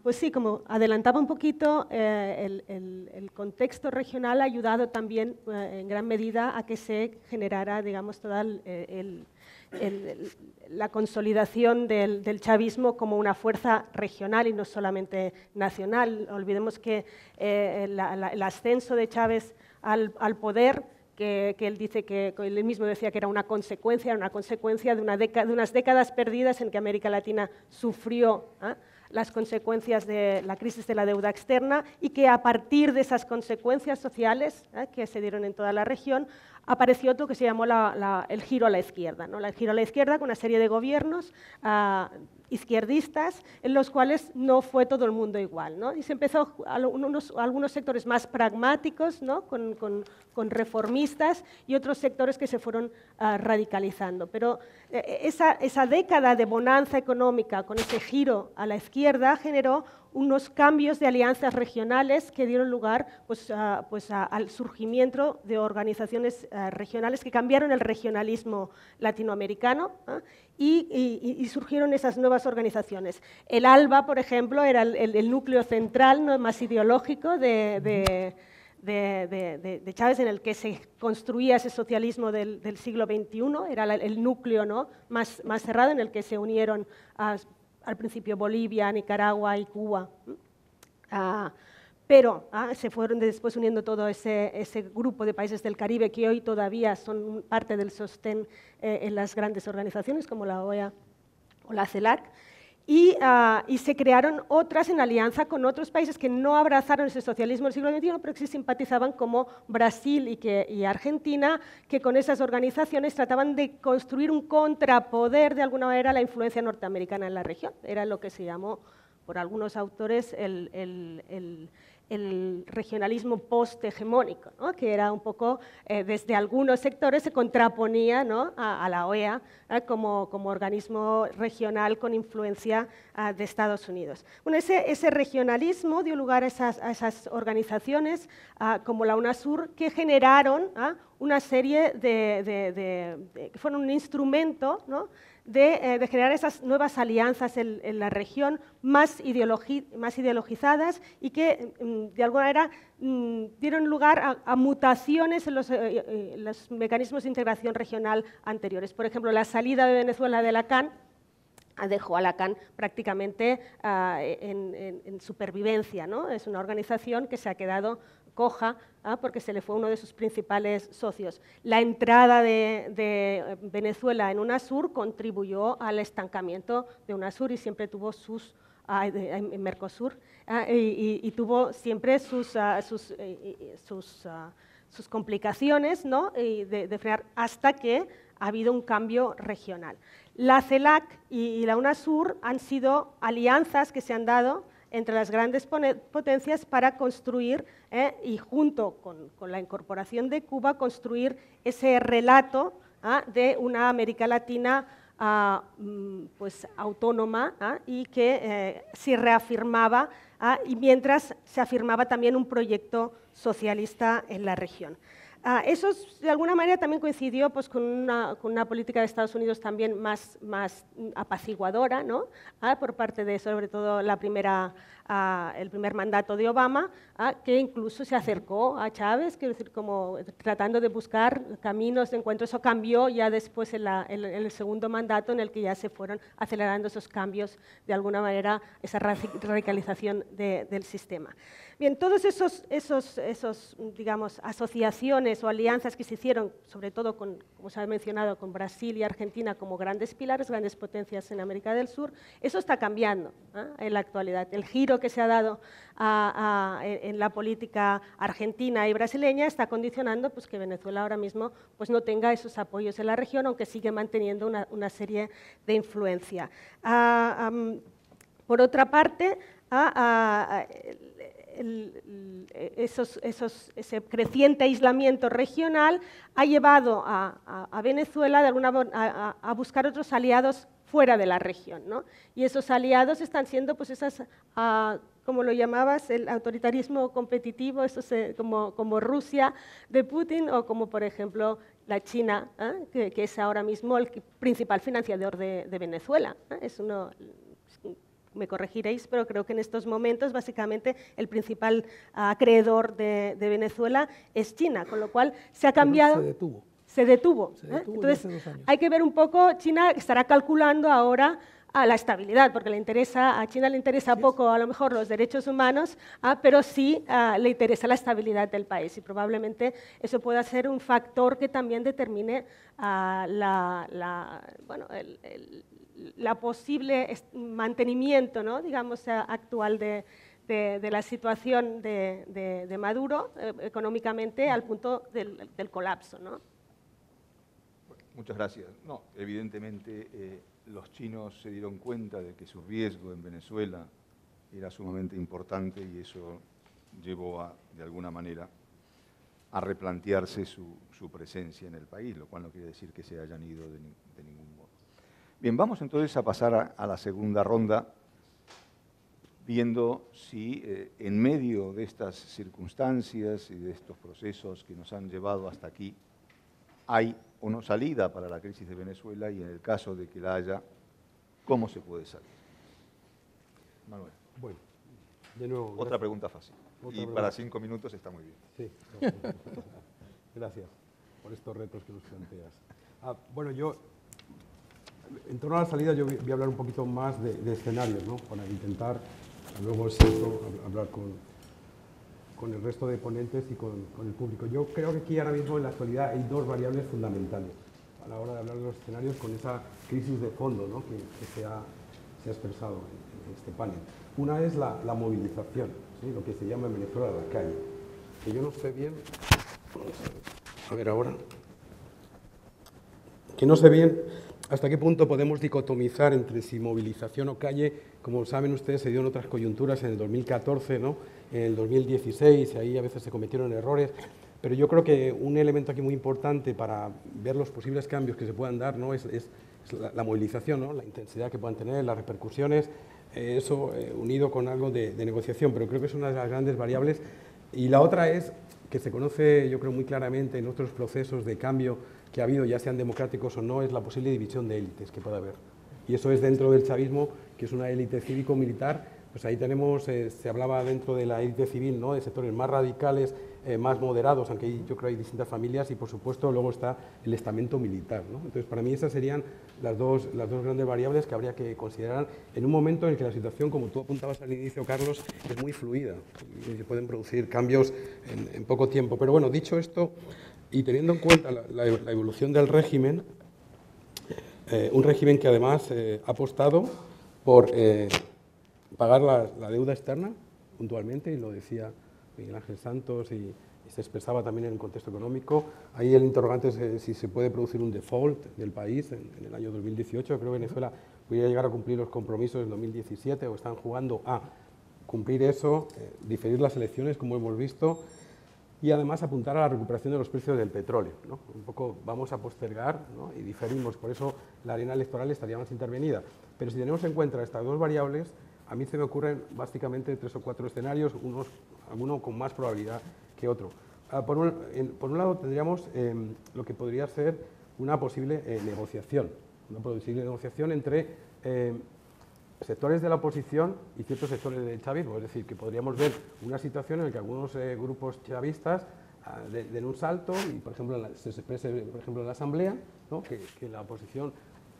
Pues sí, como adelantaba un poquito, el contexto regional ha ayudado también en gran medida a que se generara, digamos, toda la consolidación del chavismo como una fuerza regional y no solamente nacional. Olvidemos que el ascenso de Chávez al poder, que él dice que él mismo decía que era una consecuencia de unas décadas perdidas en que América Latina sufrió las consecuencias de la crisis de la deuda externa, y que a partir de esas consecuencias sociales que se dieron en toda la región, apareció lo que se llamó el giro a la izquierda, ¿no? El giro a la izquierda, con una serie de gobiernos izquierdistas, en los cuales no fue todo el mundo igual, ¿no? Y se empezó algunos sectores más pragmáticos, ¿no?, con reformistas, y otros sectores que se fueron radicalizando. Pero esa década de bonanza económica con ese giro a la izquierda generó unos cambios de alianzas regionales que dieron lugar al surgimiento de organizaciones regionales que cambiaron el regionalismo latinoamericano, y surgieron esas nuevas organizaciones. El ALBA, por ejemplo, era el núcleo central, ¿no?, más ideológico de Chávez, en el que se construía ese socialismo del siglo XXI, era el núcleo, ¿no?, más cerrado, en el que se unieron al principio Bolivia, Nicaragua y Cuba, pero se fueron después uniendo todo ese grupo de países del Caribe que hoy todavía son parte del sostén en las grandes organizaciones como la OEA o la CELAC, y se crearon otras en alianza con otros países que no abrazaron ese socialismo del siglo XXI, pero que sí simpatizaban, como Brasil y Argentina, que con esas organizaciones trataban de construir un contrapoder, de alguna manera, a la influencia norteamericana en la región. Era lo que se llamó, por algunos autores, el regionalismo post-hegemónico, ¿no?, que era un poco, desde algunos sectores se contraponía, ¿no?, a la OEA como organismo regional con influencia de Estados Unidos. Bueno, ese regionalismo dio lugar a esas organizaciones como la UNASUR, que generaron una serie que fueron un instrumento, ¿no?, de generar esas nuevas alianzas en la región más ideologizadas, y que de alguna manera dieron lugar a mutaciones en los mecanismos de integración regional anteriores. Por ejemplo, la salida de Venezuela de la CAN dejó a la CAN prácticamente en supervivencia, ¿no? Es una organización que se ha quedado coja porque se le fue uno de sus principales socios. La entrada de Venezuela en UNASUR contribuyó al estancamiento de UNASUR, y siempre tuvo en Mercosur, y tuvo siempre sus complicaciones, ¿no?, de frenar, hasta que ha habido un cambio regional. La CELAC y la UNASUR han sido alianzas que se han dado entre las grandes potencias para construir, y junto con la incorporación de Cuba, construir ese relato de una América Latina pues autónoma, y que se reafirmaba, y mientras se afirmaba también un proyecto socialista en la región. Eso de alguna manera también coincidió pues, con una política de Estados Unidos también más apaciguadora, ¿no?, por parte de, sobre todo, el primer mandato de Obama, que incluso se acercó a Chávez, quiero decir, como tratando de buscar caminos de encuentro. Eso cambió ya después en el segundo mandato, en el que ya se fueron acelerando esos cambios, de alguna manera, esa radicalización del sistema. Bien, todos esos digamos, asociaciones o alianzas que se hicieron, sobre todo, como se ha mencionado, con Brasil y Argentina como grandes pilares, grandes potencias en América del Sur, eso está cambiando en la actualidad. El giro giro que se ha dado en la política argentina y brasileña está condicionando pues, que Venezuela ahora mismo pues, no tenga esos apoyos en la región, aunque sigue manteniendo una serie de influencia. Por otra parte, ese creciente aislamiento regional ha llevado a Venezuela de alguna a buscar otros aliados fuera de la región, ¿no? Y esos aliados están siendo pues esas, como lo llamabas, el autoritarismo competitivo, como Rusia de Putin o como por ejemplo la China, que es ahora mismo el principal financiador de Venezuela. Es uno, me corregiréis, pero creo que en estos momentos básicamente el principal acreedor de Venezuela es China, con lo cual se ha cambiado. Se detuvo. Entonces, hay que ver un poco, China estará calculando ahora a la estabilidad, porque a China le interesa poco a lo mejor los derechos humanos, pero sí le interesa la estabilidad del país y probablemente eso pueda ser un factor que también determine la posible mantenimiento, ¿no? Digamos, actual de la situación de Maduro económicamente al punto del colapso, ¿no? Muchas gracias. No, evidentemente los chinos se dieron cuenta de que su riesgo en Venezuela era sumamente importante y eso llevó de alguna manera a replantearse su presencia en el país, lo cual no quiere decir que se hayan ido de ningún modo. Bien, vamos entonces a pasar a la segunda ronda, viendo si en medio de estas circunstancias y de estos procesos que nos han llevado hasta aquí, hay o no salida para la crisis de Venezuela y en el caso de que la haya, ¿cómo se puede salir? Manuel. Bueno, de nuevo. Otra pregunta fácil. Para 5 minutos está muy bien. Sí. Gracias por estos retos que nos planteas. Bueno, yo, en torno a la salida, yo voy a hablar un poquito más de escenarios, ¿no? Para intentar, luego hablar con el resto de ponentes y con el público. Yo creo que aquí ahora mismo en la actualidad hay dos variables fundamentales a la hora de hablar de los escenarios con esa crisis de fondo, ¿no? que se ha expresado en este panel. Una es la movilización, ¿sí? Lo que se llama en Venezuela la calle. Que yo no sé bien, a ver ahora, que no sé bien hasta qué punto podemos dicotomizar entre si movilización o calle. Como saben ustedes, se dio en otras coyunturas en el 2014, ¿no? En el 2016, ahí a veces se cometieron errores, pero yo creo que un elemento aquí muy importante para ver los posibles cambios que se puedan dar, ¿no? es la movilización, ¿no? La intensidad que puedan tener, las repercusiones, eso unido con algo de negociación, pero creo que es una de las grandes variables. Y la otra es que se conoce, yo creo, muy claramente en otros procesos de cambio que ha habido, ya sean democráticos o no, es la posible división de élites que puede haber. Y eso es dentro del chavismo, que es una élite cívico-militar. Pues ahí tenemos, se hablaba dentro de la élite civil, ¿no? De sectores más radicales, más moderados, aunque yo creo que hay distintas familias, y por supuesto luego está el estamento militar, ¿no? Entonces, para mí esas serían las dos grandes variables que habría que considerar en un momento en el que la situación, como tú apuntabas al inicio, Carlos, es muy fluida y se pueden producir cambios en poco tiempo. Pero bueno, dicho esto, y teniendo en cuenta la evolución del régimen, un régimen que además ha apostado por pagar la deuda externa puntualmente, y lo decía Miguel Ángel Santos y se expresaba también en el contexto económico. Ahí el interrogante es si se puede producir un default del país en el año 2018. Creo que Venezuela podría llegar a cumplir los compromisos del 2017 o están jugando a cumplir eso, diferir las elecciones, como hemos visto, y además apuntar a la recuperación de los precios del petróleo, ¿no? Un poco vamos a postergar, ¿no? Y diferimos, por eso la arena electoral estaría más intervenida. Pero si tenemos en cuenta estas dos variables, a mí se me ocurren básicamente 3 o 4 escenarios, alguno con más probabilidad que otro. Por un lado tendríamos lo que podría ser una posible negociación entre sectores de la oposición y ciertos sectores del chavismo. Es decir, que podríamos ver una situación en la que algunos grupos chavistas den un salto y, por ejemplo, se exprese, por ejemplo, en la Asamblea, ¿no? que la oposición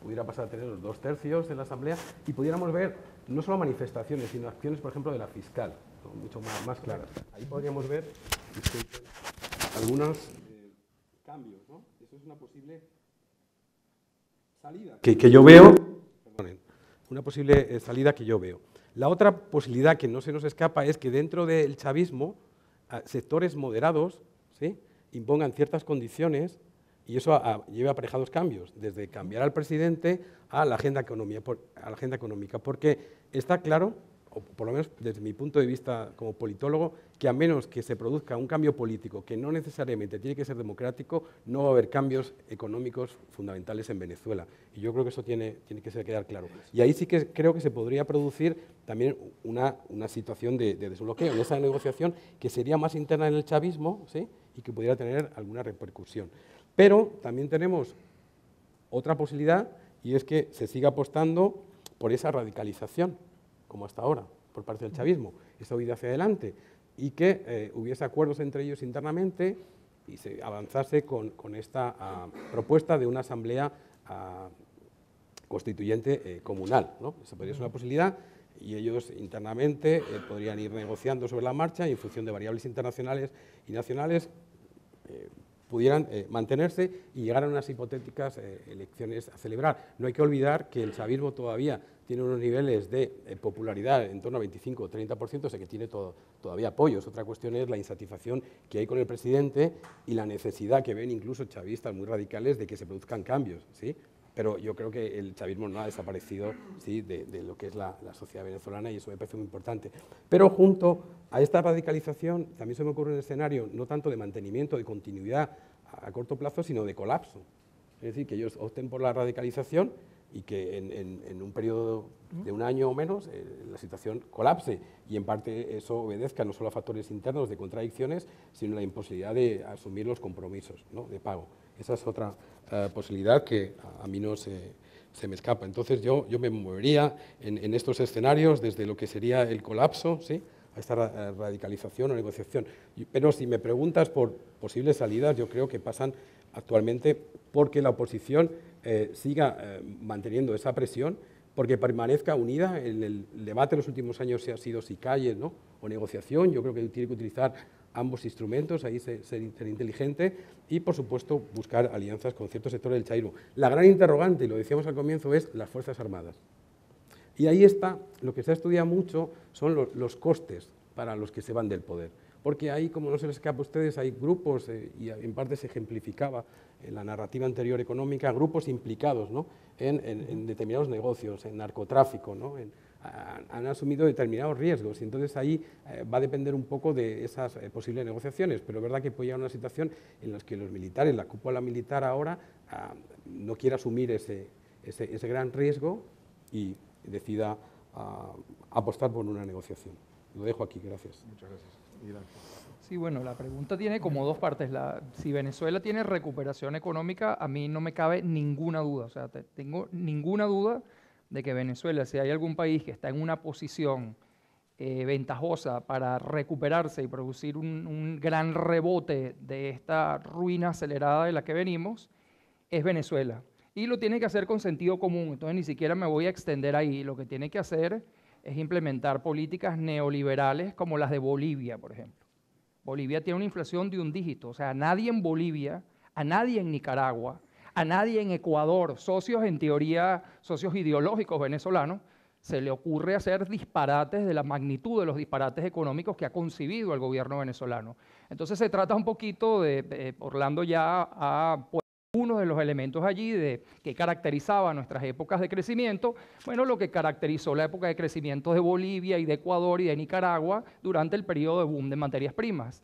pudiera pasar a tener los 2/3 de la Asamblea y pudiéramos ver no solo manifestaciones, sino acciones, por ejemplo, de la fiscal, ¿no? Mucho más claras. Ahí podríamos ver algunos cambios, ¿no? Eso es una posible salida que yo veo. Perdonen. una posible salida que yo veo. La otra posibilidad que no se nos escapa es que dentro del chavismo sectores moderados, ¿sí?, impongan ciertas condiciones y eso lleve aparejados cambios, desde cambiar al presidente a la agenda económica, porque está claro, o por lo menos desde mi punto de vista como politólogo, que a menos que se produzca un cambio político que no necesariamente tiene que ser democrático, no va a haber cambios económicos fundamentales en Venezuela. Y yo creo que eso tiene que quedar claro. Y ahí sí que creo que se podría producir también una situación de desbloqueo en esa negociación que sería más interna en el chavismo, ¿sí?, y que pudiera tener alguna repercusión. Pero también tenemos otra posibilidad y es que se siga apostando por esa radicalización, como hasta ahora, por parte del chavismo, esa huida hacia adelante, y que hubiese acuerdos entre ellos internamente y se avanzase con esta propuesta de una asamblea constituyente comunal, ¿no? Esa podría ser una posibilidad y ellos internamente podrían ir negociando sobre la marcha y en función de variables internacionales y nacionales pudieran mantenerse y llegar a unas hipotéticas elecciones a celebrar. No hay que olvidar que el chavismo todavía tiene unos niveles de popularidad en torno a 25 o 30%, o sea que tiene todavía apoyos. Otra cuestión es la insatisfacción que hay con el presidente y la necesidad que ven incluso chavistas muy radicales de que se produzcan cambios, ¿sí? Pero yo creo que el chavismo no ha desaparecido, ¿sí?, de lo que es la sociedad venezolana y eso me parece muy importante. Pero junto a esta radicalización también se me ocurre un escenario no tanto de mantenimiento, de continuidad a corto plazo, sino de colapso. Es decir, que ellos opten por la radicalización y que en un periodo de un año o menos la situación colapse y en parte eso obedezca no solo a factores internos de contradicciones, sino a la imposibilidad de asumir los compromisos, ¿no?, de pago. Esa es otra posibilidad que a mí no se me escapa. Entonces yo me movería en estos escenarios desde lo que sería el colapso, ¿sí?, a esta radicalización o negociación. Pero si me preguntas por posibles salidas, yo creo que pasan actualmente porque la oposición siga manteniendo esa presión, porque permanezca unida. En el debate de los últimos años se ha sido si calles, ¿no?, o negociación. Yo creo que tiene que utilizar ambos instrumentos, ahí ser inteligente y, por supuesto, buscar alianzas con ciertos sectores del chavismo. La gran interrogante, y lo decíamos al comienzo, es las Fuerzas Armadas. Y ahí está, lo que se ha estudiado mucho son los costes para los que se van del poder. Porque ahí, como no se les escapa a ustedes, hay grupos, y en parte se ejemplificaba en la narrativa anterior económica, grupos implicados, ¿no?, en determinados negocios, en narcotráfico, ¿no?, han asumido determinados riesgos y entonces ahí va a depender un poco de esas posibles negociaciones, pero es verdad que puede llegar a una situación en la que los militares, la cúpula militar ahora, no quiera asumir ese gran riesgo y decida apostar por una negociación. Lo dejo aquí, gracias. Muchas gracias. Sí, bueno, la pregunta tiene como dos partes. Si Venezuela tiene recuperación económica, a mí no me cabe ninguna duda, o sea, tengo ninguna duda de que Venezuela, si hay algún país que está en una posición ventajosa para recuperarse y producir un gran rebote de esta ruina acelerada de la que venimos, es Venezuela. Y lo tiene que hacer con sentido común, entonces ni siquiera me voy a extender ahí. Lo que tiene que hacer es implementar políticas neoliberales como las de Bolivia, por ejemplo. Bolivia tiene una inflación de un dígito, o sea, a nadie en Bolivia, a nadie en Nicaragua, a nadie en Ecuador, socios en teoría, socios ideológicos venezolanos, se le ocurre hacer disparates de la magnitud de los disparates económicos que ha concebido el gobierno venezolano. Entonces se trata un poquito de Orlando ya ha puesto uno de los elementos allí que caracterizaba nuestras épocas de crecimiento, bueno, lo que caracterizó la época de crecimiento de Bolivia y de Ecuador y de Nicaragua durante el periodo de boom de materias primas.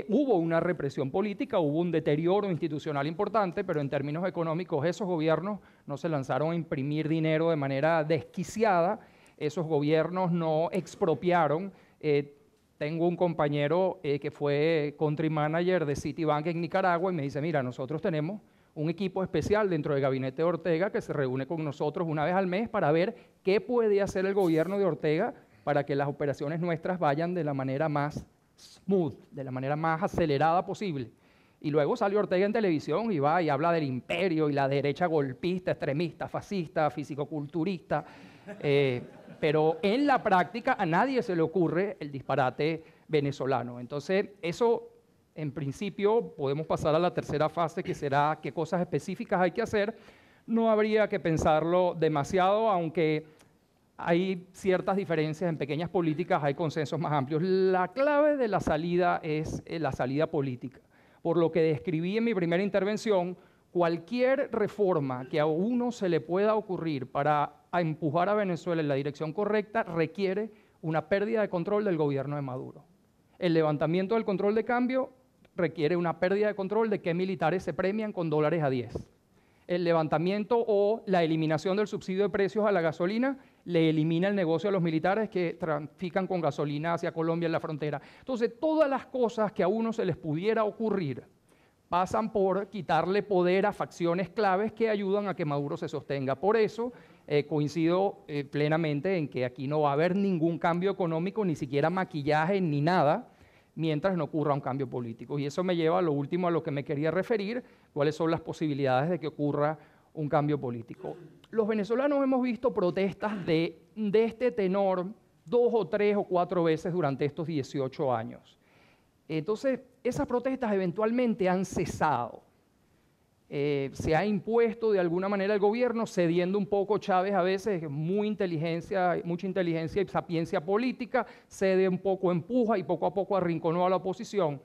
Hubo una represión política, hubo un deterioro institucional importante, pero en términos económicos esos gobiernos no se lanzaron a imprimir dinero de manera desquiciada, esos gobiernos no expropiaron. Tengo un compañero que fue country manager de Citibank en Nicaragua y me dice, mira, nosotros tenemos un equipo especial dentro del gabinete de Ortega que se reúne con nosotros una vez al mes para ver qué puede hacer el gobierno de Ortega para que las operaciones nuestras vayan de la manera más smooth, de la manera más acelerada posible. Y luego salió Ortega en televisión y va y habla del imperio y la derecha golpista, extremista, fascista, fisicoculturista, pero en la práctica a nadie se le ocurre el disparate venezolano. Entonces, eso en principio podemos pasar a la tercera fase, que será qué cosas específicas hay que hacer. No habría que pensarlo demasiado, aunque hay ciertas diferencias en pequeñas políticas, hay consensos más amplios. La clave de la salida es la salida política. Por lo que describí en mi primera intervención, cualquier reforma que a uno se le pueda ocurrir para empujar a Venezuela en la dirección correcta requiere una pérdida de control del gobierno de Maduro. El levantamiento del control de cambio requiere una pérdida de control de qué militares se premian con dólares a 10. El levantamiento o la eliminación del subsidio de precios a la gasolina le elimina el negocio a los militares que trafican con gasolina hacia Colombia en la frontera. Entonces, todas las cosas que a uno se les pudiera ocurrir pasan por quitarle poder a facciones claves que ayudan a que Maduro se sostenga. Por eso coincido plenamente en que aquí no va a haber ningún cambio económico, ni siquiera maquillaje ni nada, mientras no ocurra un cambio político. Y eso me lleva a lo último a lo que me quería referir, cuáles son las posibilidades de que ocurra un cambio político. Los venezolanos hemos visto protestas de este tenor 2 o 3 o 4 veces durante estos 18 años. Entonces, esas protestas eventualmente han cesado. Se ha impuesto de alguna manera el gobierno, cediendo un poco Chávez a veces, mucha inteligencia y sapiencia política, cede un poco, empuja y poco a poco arrinconó a la oposición.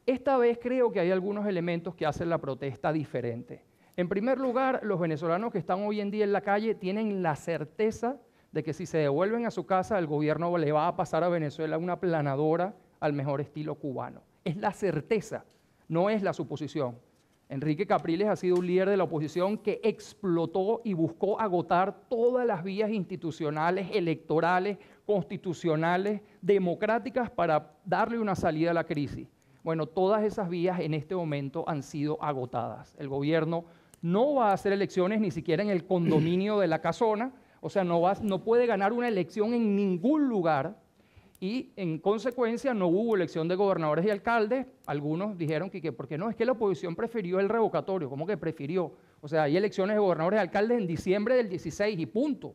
Esta vez creo que hay algunos elementos que hacen la protesta diferente. En primer lugar, los venezolanos que están hoy en día en la calle tienen la certeza de que si se devuelven a su casa, el gobierno le va a pasar a Venezuela una aplanadora al mejor estilo cubano. Es la certeza, no es la suposición. Enrique Capriles ha sido un líder de la oposición que explotó y buscó agotar todas las vías institucionales, electorales, constitucionales, democráticas para darle una salida a la crisis. Bueno, todas esas vías en este momento han sido agotadas. El gobierno no va a hacer elecciones ni siquiera en el condominio de la Casona, o sea, no puede ganar una elección en ningún lugar. Y en consecuencia no hubo elección de gobernadores y alcaldes. Algunos dijeron que ¿por qué no? Es que la oposición prefirió el revocatorio. ¿Cómo que prefirió? O sea, hay elecciones de gobernadores y alcaldes en diciembre del 16 y punto.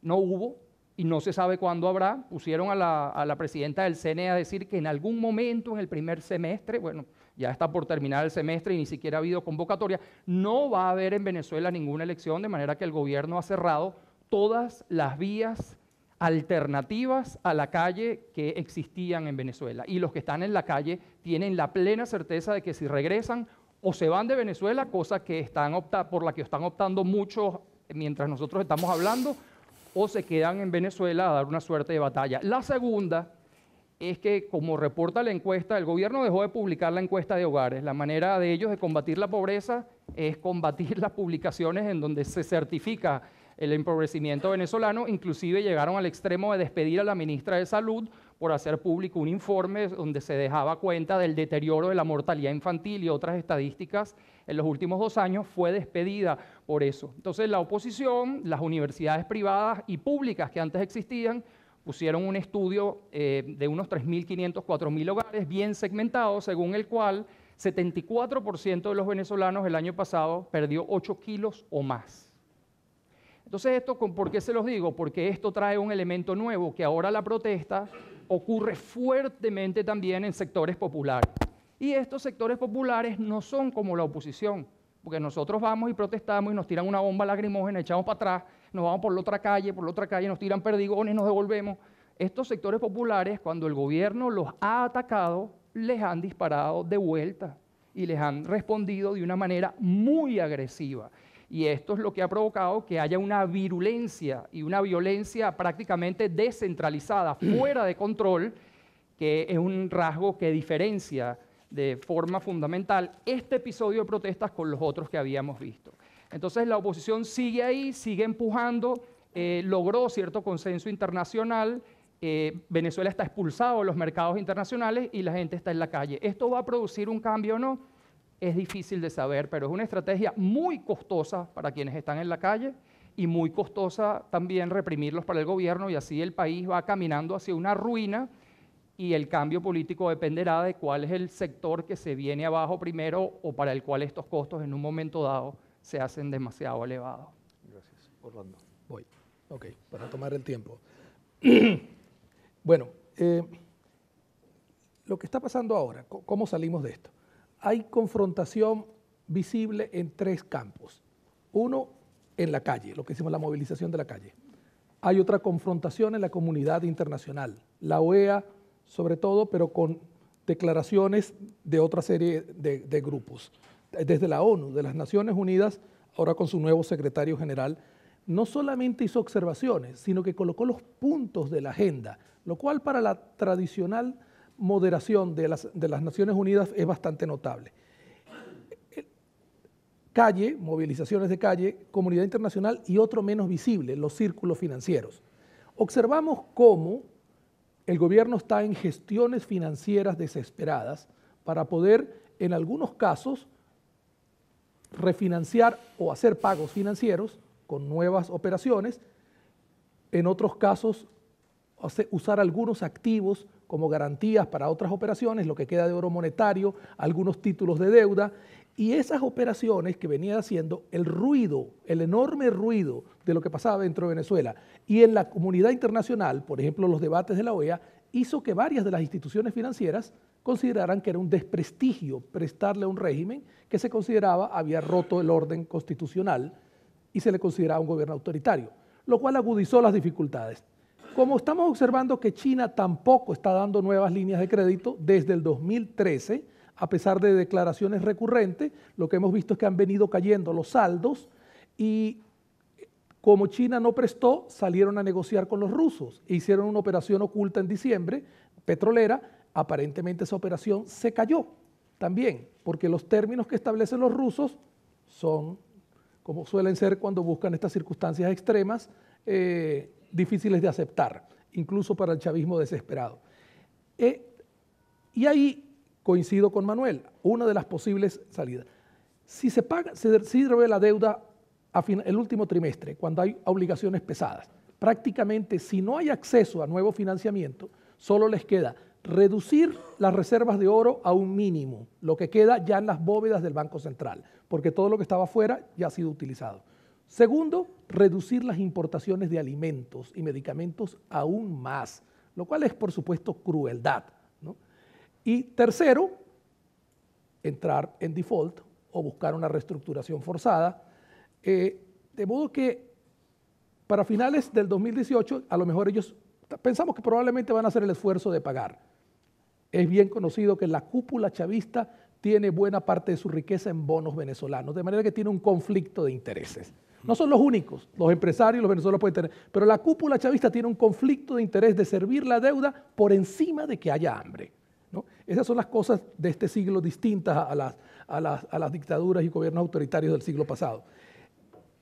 No hubo y no se sabe cuándo habrá. Pusieron a la presidenta del CNE a decir que en algún momento en el primer semestre, bueno, ya está por terminar el semestre y ni siquiera ha habido convocatoria. No va a haber en Venezuela ninguna elección, de manera que el gobierno ha cerrado todas las vías alternativas a la calle que existían en Venezuela. Y los que están en la calle tienen la plena certeza de que si regresan o se van de Venezuela, cosa que por la que están optando muchos mientras nosotros estamos hablando, o se quedan en Venezuela a dar una suerte de batalla. La segunda es que, como reporta la encuesta, el gobierno dejó de publicar la encuesta de hogares. La manera de ellos de combatir la pobreza es combatir las publicaciones en donde se certifica el empobrecimiento venezolano. Inclusive llegaron al extremo de despedir a la ministra de Salud por hacer público un informe donde se dejaba cuenta del deterioro de la mortalidad infantil y otras estadísticas en los últimos 2 años. Fue despedida por eso. Entonces la oposición, las universidades privadas y públicas que antes existían, pusieron un estudio de unos 3.500, 4.000 hogares bien segmentados, según el cual 74% de los venezolanos el año pasado perdió 8 kilos o más. Entonces, ¿por qué se los digo? Porque esto trae un elemento nuevo, que ahora la protesta ocurre fuertemente también en sectores populares. Y estos sectores populares no son como la oposición, porque nosotros vamos y protestamos y nos tiran una bomba lacrimógena, echamos para atrás, nos vamos por la otra calle, nos tiran perdigones, nos devolvemos. Estos sectores populares, cuando el gobierno los ha atacado, les han disparado de vuelta y les han respondido de una manera muy agresiva. Y esto es lo que ha provocado que haya una virulencia y una violencia prácticamente descentralizada, fuera de control, que es un rasgo que diferencia de forma fundamental este episodio de protestas con los otros que habíamos visto. Entonces la oposición sigue ahí, sigue empujando, logró cierto consenso internacional, Venezuela está expulsado de los mercados internacionales y la gente está en la calle. ¿Esto va a producir un cambio o no? Es difícil de saber, pero es una estrategia muy costosa para quienes están en la calle y muy costosa también reprimirlos para el gobierno, y así el país va caminando hacia una ruina y el cambio político dependerá de cuál es el sector que se viene abajo primero o para el cual estos costos en un momento dado se hacen demasiado elevados. Gracias. Orlando. Voy. Ok, para tomar el tiempo. Bueno, lo que está pasando ahora, ¿cómo salimos de esto? Hay confrontación visible en 3 campos. Uno, en la calle, lo que decimos la movilización de la calle. hay otra confrontación en la comunidad internacional. La OEA, sobre todo, pero con declaraciones de otra serie de grupos. Desde la ONU, de las Naciones Unidas, ahora con su nuevo secretario general, no solamente hizo observaciones, sino que colocó los puntos de la agenda, lo cual para la tradicional moderación de las Naciones Unidas es bastante notable. Calle, movilizaciones de calle, comunidad internacional y otro menos visible, los círculos financieros. Observamos cómo el gobierno está en gestiones financieras desesperadas para poder, en algunos casos, refinanciar o hacer pagos financieros con nuevas operaciones, en otros casos usar algunos activos como garantías para otras operaciones, lo que queda de oro monetario, algunos títulos de deuda, y esas operaciones que venía haciendo, el ruido, el enorme ruido de lo que pasaba dentro de Venezuela y en la comunidad internacional, por ejemplo los debates de la OEA, hizo que varias de las instituciones financieras consideraran que era un desprestigio prestarle a un régimen que se consideraba había roto el orden constitucional y se le consideraba un gobierno autoritario, lo cual agudizó las dificultades. Como estamos observando que China tampoco está dando nuevas líneas de crédito desde el 2013, a pesar de declaraciones recurrentes, lo que hemos visto es que han venido cayendo los saldos y como China no prestó, salieron a negociar con los rusos e hicieron una operación oculta en diciembre, petrolera. Aparentemente esa operación se cayó también, porque los términos que establecen los rusos son, como suelen ser cuando buscan estas circunstancias extremas, difíciles de aceptar, incluso para el chavismo desesperado. Y ahí coincido con Manuel, una de las posibles salidas. Si se sirve la deuda el último trimestre, cuando hay obligaciones pesadas, prácticamente si no hay acceso a nuevo financiamiento, solo les queda reducir las reservas de oro a un mínimo, lo que queda ya en las bóvedas del Banco Central, porque todo lo que estaba afuera ya ha sido utilizado. Segundo, reducir las importaciones de alimentos y medicamentos aún más, lo cual es por supuesto crueldad, ¿no? Y tercero, entrar en default o buscar una reestructuración forzada, de modo que para finales del 2018 a lo mejor ellos pensamos que probablemente van a hacer el esfuerzo de pagar. Es bien conocido que la cúpula chavista tiene buena parte de su riqueza en bonos venezolanos, de manera que tiene un conflicto de intereses. No son los únicos, los empresarios, los venezolanos pueden tener, pero la cúpula chavista tiene un conflicto de interés de servir la deuda por encima de que haya hambre, ¿no? Esas son las cosas de este siglo distintas a las dictaduras y gobiernos autoritarios del siglo pasado.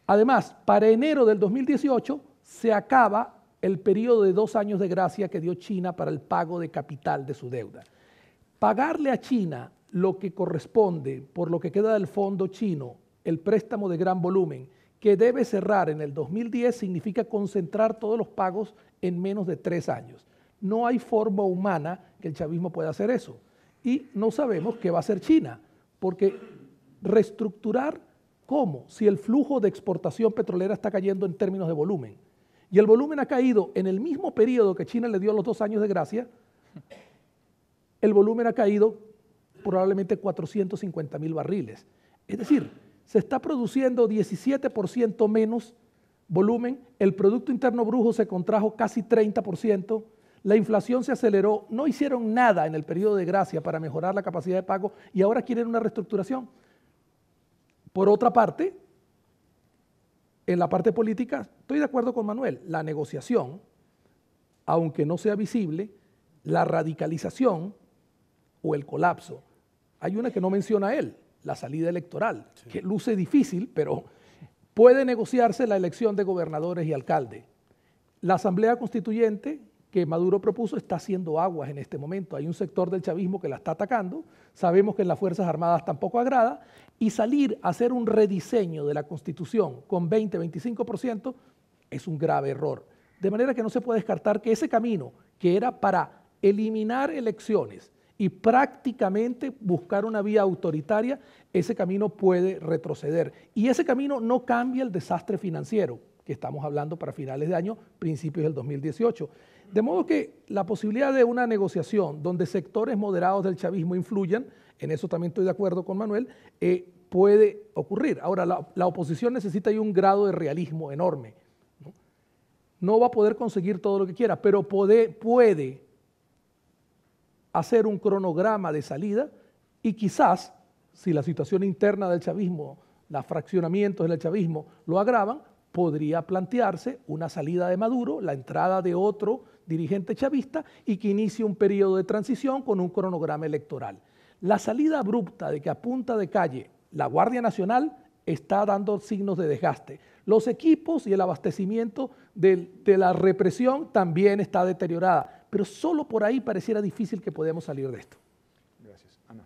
Además, para enero del 2018 se acaba el periodo de 2 años de gracia que dio China para el pago de capital de su deuda. Pagarle a China lo que corresponde por lo que queda del fondo chino, el préstamo de gran volumen, que debe cerrar en el 2010, significa concentrar todos los pagos en menos de 3 años. No hay forma humana que el chavismo pueda hacer eso. Y no sabemos qué va a hacer China, porque reestructurar, ¿cómo? Si el flujo de exportación petrolera está cayendo en términos de volumen. Y el volumen ha caído en el mismo periodo que China le dio los 2 años de gracia, el volumen ha caído probablemente 450,000 barriles. Es decir, se está produciendo 17% menos volumen, el Producto Interno Bruto se contrajo casi 30%, la inflación se aceleró, no hicieron nada en el periodo de gracia para mejorar la capacidad de pago y ahora quieren una reestructuración. Por otra parte, en la parte política, estoy de acuerdo con Manuel, la negociación, aunque no sea visible, la radicalización o el colapso. Hay una que no menciona él, la salida electoral, sí, que luce difícil, pero puede negociarse la elección de gobernadores y alcaldes. La Asamblea Constituyente que Maduro propuso está haciendo aguas en este momento. Hay un sector del chavismo que la está atacando, sabemos que en las Fuerzas Armadas tampoco agrada, y salir a hacer un rediseño de la Constitución con 20-25% es un grave error. De manera que no se puede descartar que ese camino, que era para eliminar elecciones y prácticamente buscar una vía autoritaria, ese camino puede retroceder. Y ese camino no cambia el desastre financiero que estamos hablando para finales de año, principios del 2018. De modo que la posibilidad de una negociación donde sectores moderados del chavismo influyan, en eso también estoy de acuerdo con Manuel, puede ocurrir. Ahora, la oposición necesita ahí un grado de realismo enorme, ¿no? no va a poder conseguir todo lo que quiera, pero puede hacer un cronograma de salida y quizás, si la situación interna del chavismo, los fraccionamientos del chavismo lo agravan, podría plantearse una salida de Maduro, la entrada de otro dirigente chavista y que inicie un periodo de transición con un cronograma electoral. La salida abrupta de que a punta de calle la Guardia Nacional está dando signos de desgaste. Los equipos y el abastecimiento de la represión también está deteriorada, pero solo por ahí pareciera difícil que podamos salir de esto. Gracias. Ana.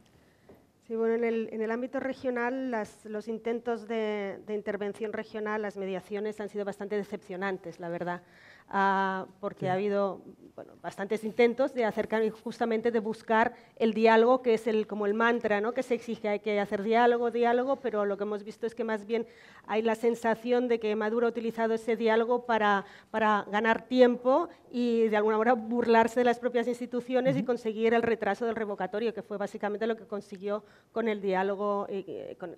Sí, bueno, en el ámbito regional, los intentos de intervención regional, las mediaciones han sido bastante decepcionantes, la verdad, porque ha habido bastantes intentos de acercar y justamente de buscar el diálogo, que es como el mantra, ¿no?, que se exige, hay que hacer diálogo, pero lo que hemos visto es que más bien hay la sensación de que Maduro ha utilizado ese diálogo para ganar tiempo y de alguna manera burlarse de las propias instituciones y conseguir el retraso del revocatorio, que fue básicamente lo que consiguió con el diálogo,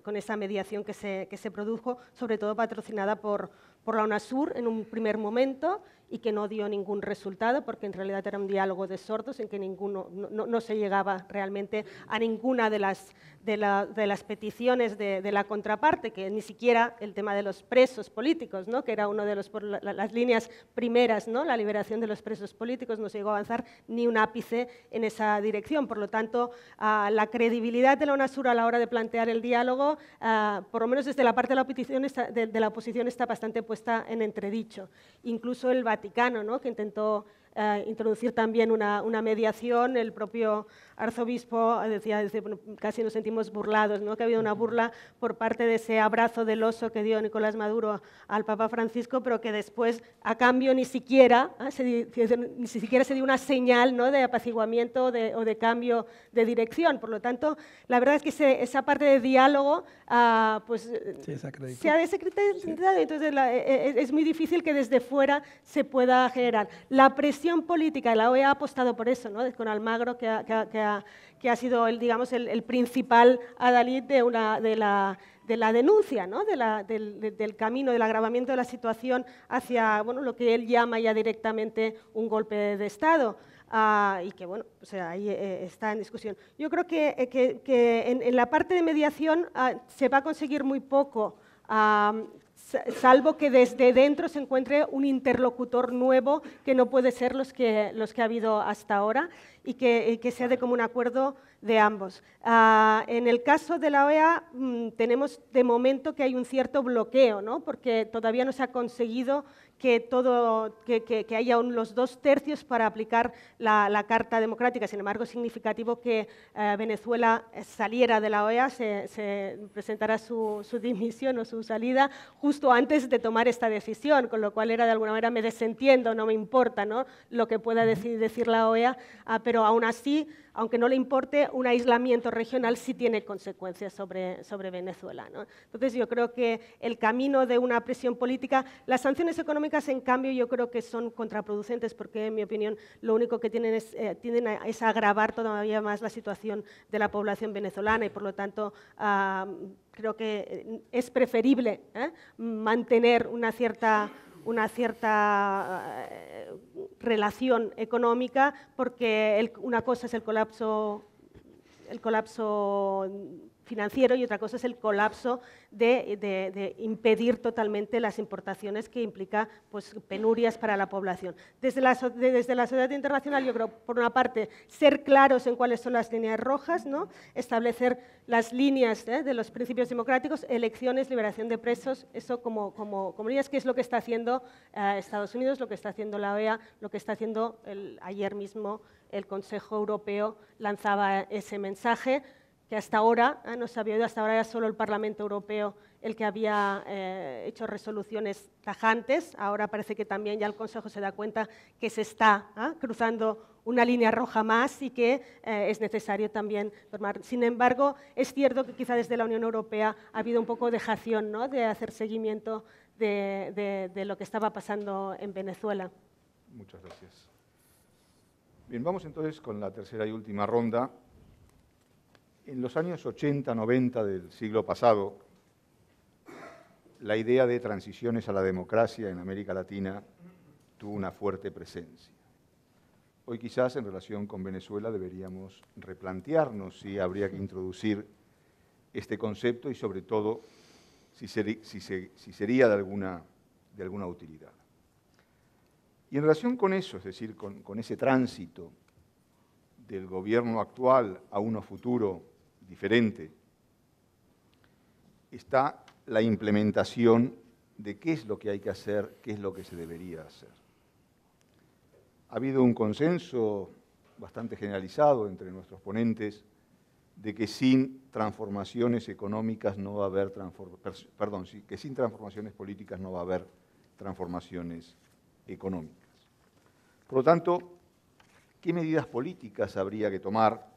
con esa mediación que se produjo, sobre todo patrocinada por la UNASUR en un primer momento y que no dio ningún resultado, porque en realidad era un diálogo de sordos en que no se llegaba realmente a ninguna de las peticiones de la contraparte, que ni siquiera el tema de los presos políticos, ¿no?, que era uno de las líneas primeras, ¿no?, la liberación de los presos políticos, no se llegó a avanzar ni un ápice en esa dirección. Por lo tanto, la credibilidad de la UNASUR a la hora de plantear el diálogo, por lo menos desde la parte de la oposición, está bastante puesta en entredicho. Incluso el Vaticano, ¿no?, que intentó introducir también una mediación, el propio arzobispo decía, bueno, casi nos sentimos burlados, ¿no?, que ha habido una burla por parte de ese abrazo del oso que dio Nicolás Maduro al Papa Francisco, pero que después, a cambio, ni siquiera se dio una señal, ¿no?, de apaciguamiento o de cambio de dirección. Por lo tanto, la verdad es que esa parte de diálogo se ha desacreditado, entonces es muy difícil que desde fuera se pueda generar. La presión política, la OEA ha apostado por eso, ¿no?, con Almagro, que ha sido el principal adalid de la denuncia, ¿no?, del camino, del agravamiento de la situación hacia lo que él llama ya directamente un golpe de Estado. Y que ahí está en discusión. Yo creo que en la parte de mediación se va a conseguir muy poco, salvo que desde dentro se encuentre un interlocutor nuevo que no puede ser los que ha habido hasta ahora y que sea de común acuerdo de ambos. En el caso de la OEA tenemos de momento que hay un cierto bloqueo, ¿no?, porque todavía no se ha conseguido que haya los 2/3 para aplicar la Carta Democrática. Sin embargo, es significativo que Venezuela saliera de la OEA, se presentara su dimisión o su salida justo antes de tomar esta decisión, con lo cual era de alguna manera me desentiendo, no me importa, ¿no?, lo que pueda decir la OEA, pero aún así, aunque no le importe, un aislamiento regional sí tiene consecuencias sobre Venezuela, ¿no? Entonces yo creo que el camino de una presión política, las sanciones económicas en cambio yo creo que son contraproducentes porque en mi opinión lo único que tienden es agravar todavía más la situación de la población venezolana y por lo tanto creo que es preferible mantener una cierta relación económica porque una cosa es el colapso financiero y otra cosa es el colapso de impedir totalmente las importaciones que implica penurias para la población. Desde la sociedad internacional yo creo, por una parte, ser claros en cuáles son las líneas rojas, ¿no?, establecer las líneas de los principios democráticos, elecciones, liberación de presos, eso como líneas, que es lo que está haciendo Estados Unidos, lo que está haciendo la OEA, lo que está haciendo ayer mismo el Consejo Europeo lanzaba ese mensaje, que hasta ahora no se había oído, hasta ahora era solo el Parlamento Europeo el que había hecho resoluciones tajantes, ahora parece que también ya el Consejo se da cuenta que se está cruzando una línea roja más y que es necesario también tomar. Sin embargo, es cierto que quizá desde la Unión Europea ha habido un poco de dejación, ¿no?, de hacer seguimiento de lo que estaba pasando en Venezuela. Muchas gracias. Bien, vamos entonces con la tercera y última ronda. En los años 80, 90 del siglo pasado, la idea de transiciones a la democracia en América Latina tuvo una fuerte presencia. Hoy quizás en relación con Venezuela deberíamos replantearnos si habría que introducir este concepto y sobre todo si sería de alguna utilidad. Y en relación con eso, es decir, con ese tránsito del gobierno actual a uno futuro diferente, está la implementación de qué es lo que hay que hacer, qué es lo que se debería hacer. Ha habido un consenso bastante generalizado entre nuestros ponentes de que sin transformaciones económicas no va a haber que sin transformaciones políticas no va a haber transformaciones económicas. Por lo tanto, ¿qué medidas políticas habría que tomar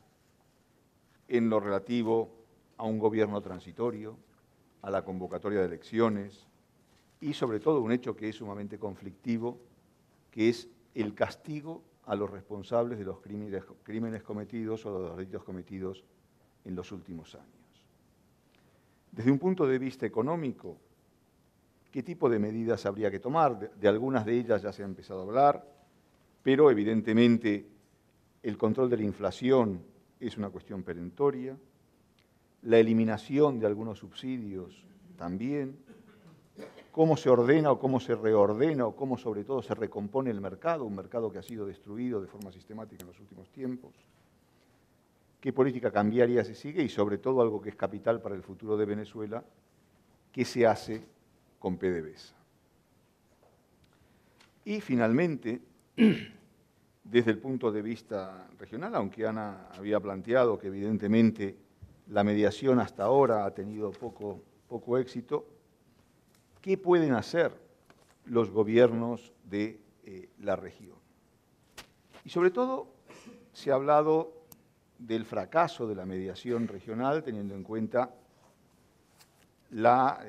en lo relativo a un gobierno transitorio, a la convocatoria de elecciones y sobre todo un hecho que es sumamente conflictivo, que es el castigo a los responsables de los crímenes cometidos o de los delitos cometidos en los últimos años? Desde un punto de vista económico, ¿qué tipo de medidas habría que tomar? De algunas de ellas ya se ha empezado a hablar, pero evidentemente el control de la inflación es una cuestión perentoria, la eliminación de algunos subsidios también, cómo se ordena o cómo se reordena o cómo sobre todo se recompone el mercado, un mercado que ha sido destruido de forma sistemática en los últimos tiempos, qué política cambiaria se sigue y sobre todo algo que es capital para el futuro de Venezuela, qué se hace con PDVSA. Y finalmente, desde el punto de vista regional, aunque Ana había planteado que evidentemente la mediación hasta ahora ha tenido poco éxito, ¿qué pueden hacer los gobiernos de la región? Y sobre todo se ha hablado del fracaso de la mediación regional, teniendo en cuenta la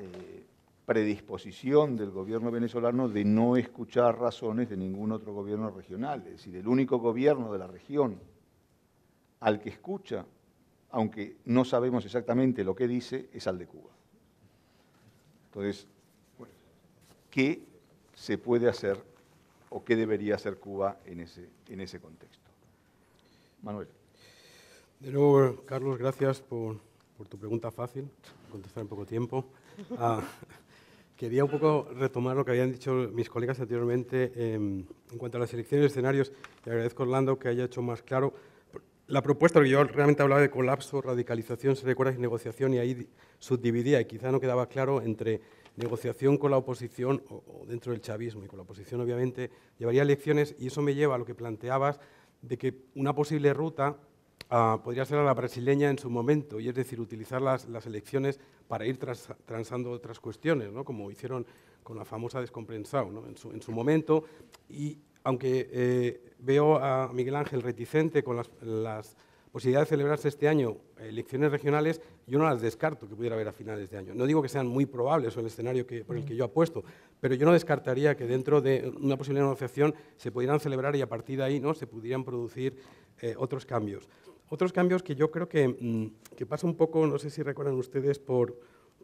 predisposición del gobierno venezolano de no escuchar razones de ningún otro gobierno regional. Es decir, el único gobierno de la región al que escucha, aunque no sabemos exactamente lo que dice, es al de Cuba. Entonces, bueno, ¿qué se puede hacer o qué debería hacer Cuba en ese contexto? Manuel. De nuevo, Carlos, gracias por tu pregunta fácil, contestar en poco tiempo. Quería un poco retomar lo que habían dicho mis colegas anteriormente en cuanto a las elecciones y escenarios. Le agradezco a Orlando que haya hecho más claro la propuesta, porque yo realmente hablaba de colapso, radicalización, se recuerda, y negociación, y ahí subdividía, y quizá no quedaba claro entre negociación con la oposición o dentro del chavismo, y con la oposición obviamente llevaría elecciones, y eso me lleva a lo que planteabas de que una posible ruta podría ser a la brasileña en su momento, y es decir, utilizar las elecciones para ir transando otras cuestiones, ¿no? Como hicieron con la famosa descompensado, ¿no? en su momento. Y aunque veo a Miguel Ángel reticente con las posibilidades de celebrarse este año elecciones regionales, yo no las descarto que pudiera haber a finales de año. No digo que sean muy probables o el escenario por el que yo apuesto, pero yo no descartaría que dentro de una posible negociación se pudieran celebrar y a partir de ahí, ¿no?, se pudieran producir otros cambios. Otros cambios que yo creo que pasa un poco, no sé si recuerdan ustedes, por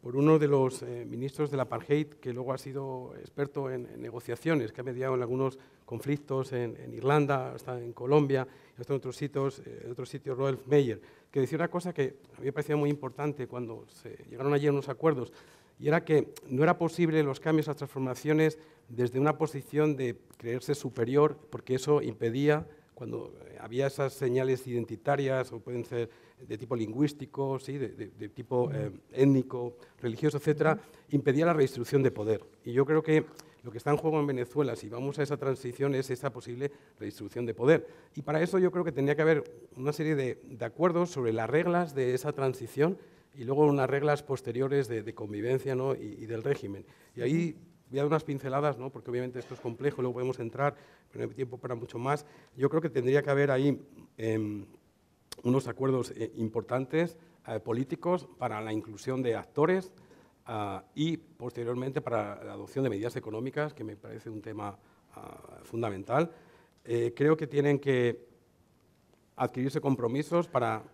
uno de los ministros del apartheid, que luego ha sido experto en negociaciones, que ha mediado en algunos conflictos en Irlanda, hasta en Colombia, hasta en otros sitios, Rolf Meyer, que decía una cosa que a mí me parecía muy importante cuando se llegaron allí a unos acuerdos, y era que no era posible los cambios, las transformaciones, desde una posición de creerse superior, porque eso impedía, cuando había esas señales identitarias, o pueden ser de tipo lingüístico, ¿sí?, de tipo étnico, religioso, etcétera, impedía la redistribución de poder. Y yo creo que lo que está en juego en Venezuela, si vamos a esa transición, es esa posible redistribución de poder. Y para eso yo creo que tendría que haber una serie de acuerdos sobre las reglas de esa transición y luego unas reglas posteriores de convivencia, ¿no?, y del régimen. Y ahí voy a dar unas pinceladas, ¿no?, porque obviamente esto es complejo, luego podemos entrar, pero no hay tiempo para mucho más. Yo creo que tendría que haber ahí unos acuerdos importantes políticos para la inclusión de actores y posteriormente para la adopción de medidas económicas, que me parece un tema fundamental. Creo que tienen que adquirirse compromisos para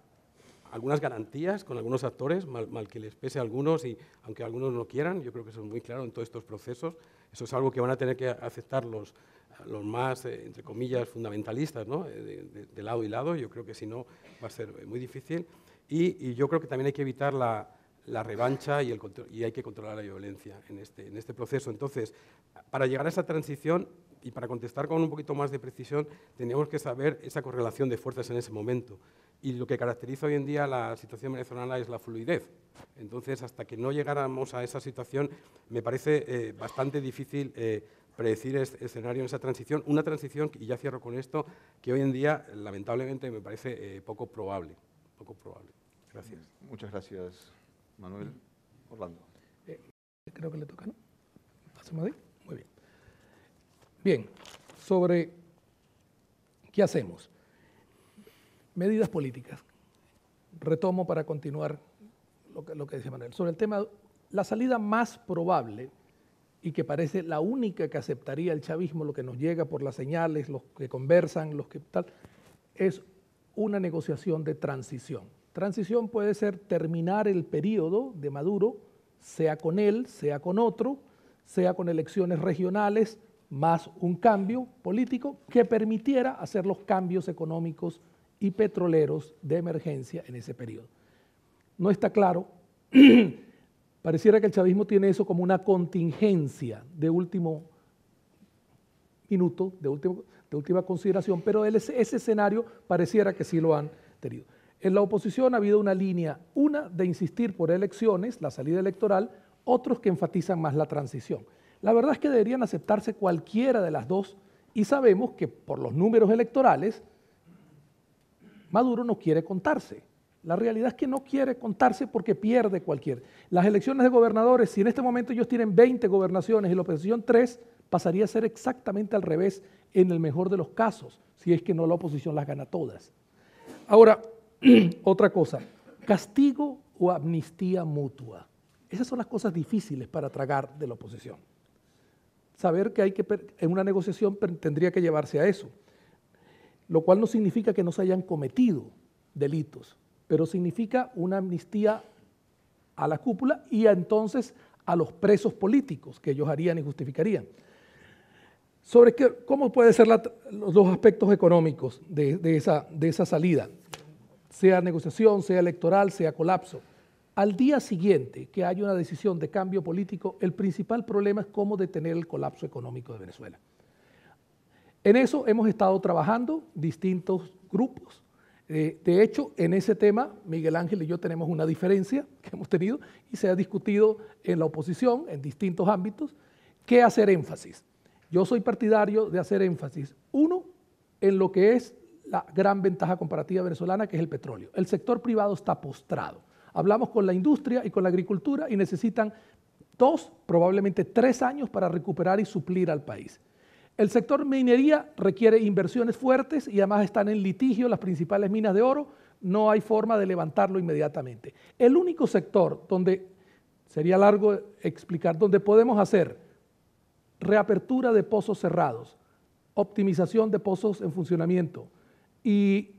algunas garantías con algunos actores, mal que les pese a algunos, y aunque algunos no quieran, yo creo que eso es muy claro en todos estos procesos. Eso es algo que van a tener que aceptar los los más, entre comillas, fundamentalistas, ¿no? De lado y lado. Yo creo que si no va a ser muy difícil. Y yo creo que también hay que evitar la revancha y hay que controlar la violencia en este proceso. Entonces, para llegar a esa transición y para contestar con un poquito más de precisión, teníamos que saber esa correlación de fuerzas en ese momento. Y lo que caracteriza hoy en día la situación venezolana es la fluidez. Entonces, hasta que no llegáramos a esa situación, me parece bastante difícil predecir este escenario en esa transición. Una transición, y ya cierro con esto, que hoy en día, lamentablemente, me parece poco probable. Poco probable. Gracias. Muchas gracias, Manuel. Orlando. Creo que le toca, ¿no? ¿Hacemos ahí? Muy bien. Bien, sobre qué hacemos. Medidas políticas. Retomo para continuar lo que decía Manuel. Sobre el tema, la salida más probable y que parece la única que aceptaría el chavismo, lo que nos llega por las señales, los que conversan, los que tal, es una negociación de transición. Transición puede ser terminar el periodo de Maduro, sea con él, sea con otro, sea con elecciones regionales, más un cambio político que permitiera hacer los cambios económicos y petroleros de emergencia en ese periodo. No está claro, pareciera que el chavismo tiene eso como una contingencia de último minuto, de última consideración, pero ese escenario pareciera que sí lo han tenido. En la oposición ha habido una línea, una de insistir por elecciones, la salida electoral, otros que enfatizan más la transición. La verdad es que deberían aceptarse cualquiera de las dos y sabemos que por los números electorales Maduro no quiere contarse. La realidad es que no quiere contarse porque pierde cualquiera. Las elecciones de gobernadores, si en este momento ellos tienen 20 gobernaciones y la oposición 3, pasaría a ser exactamente al revés en el mejor de los casos, si es que no la oposición las gana todas. Ahora, otra cosa, castigo o amnistía mutua. Esas son las cosas difíciles para tragar de la oposición. Saber que en una negociación tendría que llevarse a eso, lo cual no significa que no se hayan cometido delitos, pero significa una amnistía a la cúpula y entonces a los presos políticos que ellos harían y justificarían. Sobre cómo pueden ser los aspectos económicos de esa salida, sea negociación, sea electoral, sea colapso. Al día siguiente que haya una decisión de cambio político, el principal problema es cómo detener el colapso económico de Venezuela. En eso hemos estado trabajando distintos grupos. De hecho, en ese tema, Miguel Ángel y yo tenemos una diferencia que hemos tenido y se ha discutido en la oposición, en distintos ámbitos, qué hacer énfasis. Yo soy partidario de hacer énfasis, uno, en lo que es la gran ventaja comparativa venezolana, que es el petróleo. El sector privado está postrado. Hablamos con la industria y con la agricultura y necesitan 2, probablemente 3 años para recuperar y suplir al país. El sector minería requiere inversiones fuertes y además están en litigio las principales minas de oro, no hay forma de levantarlo inmediatamente. El único sector donde, sería largo explicar, donde podemos hacer reapertura de pozos cerrados, optimización de pozos en funcionamiento y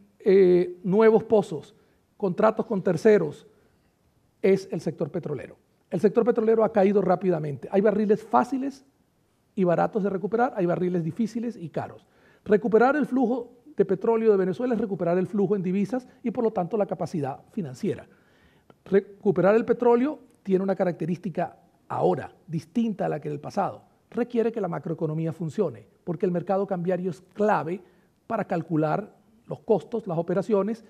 nuevos pozos, contratos con terceros, es el sector petrolero. El sector petrolero ha caído rápidamente. Hay barriles fáciles y baratos de recuperar, hay barriles difíciles y caros. Recuperar el flujo de petróleo de Venezuela es recuperar el flujo en divisas y por lo tanto la capacidad financiera. Recuperar el petróleo tiene una característica ahora distinta a la que en el pasado. Requiere que la macroeconomía funcione, porque el mercado cambiario es clave para calcular los costos, las operaciones,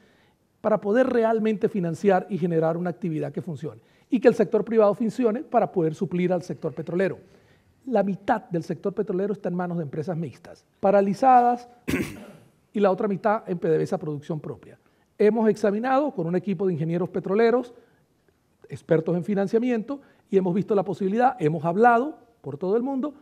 para poder realmente financiar y generar una actividad que funcione. Y que el sector privado funcione para poder suplir al sector petrolero. La mitad del sector petrolero está en manos de empresas mixtas, paralizadas, y la otra mitad en PDVSA producción propia. Hemos examinado con un equipo de ingenieros petroleros, expertos en financiamiento, y hemos visto la posibilidad, hemos hablado por todo el mundo,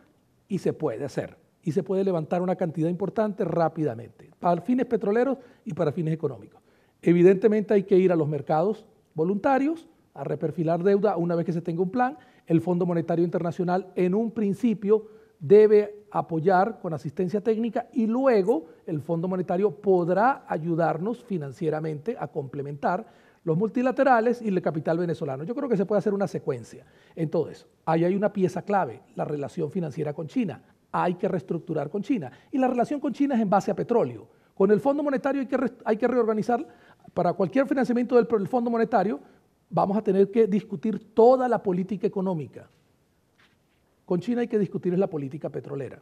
y se puede hacer. Y se puede levantar una cantidad importante rápidamente, para fines petroleros y para fines económicos. Evidentemente hay que ir a los mercados voluntarios, a reperfilar deuda una vez que se tenga un plan. El Fondo Monetario Internacional en un principio debe apoyar con asistencia técnica y luego el Fondo Monetario podrá ayudarnos financieramente a complementar los multilaterales y el capital venezolano. Yo creo que se puede hacer una secuencia en todo eso. Ahí hay una pieza clave, la relación financiera con China. hay que reestructurar con China. Y la relación con China es en base a petróleo. Con el Fondo Monetario hay que reorganizar. Para cualquier financiamiento del Fondo Monetario vamos a tener que discutir toda la política económica. Con China hay que discutir la política petrolera.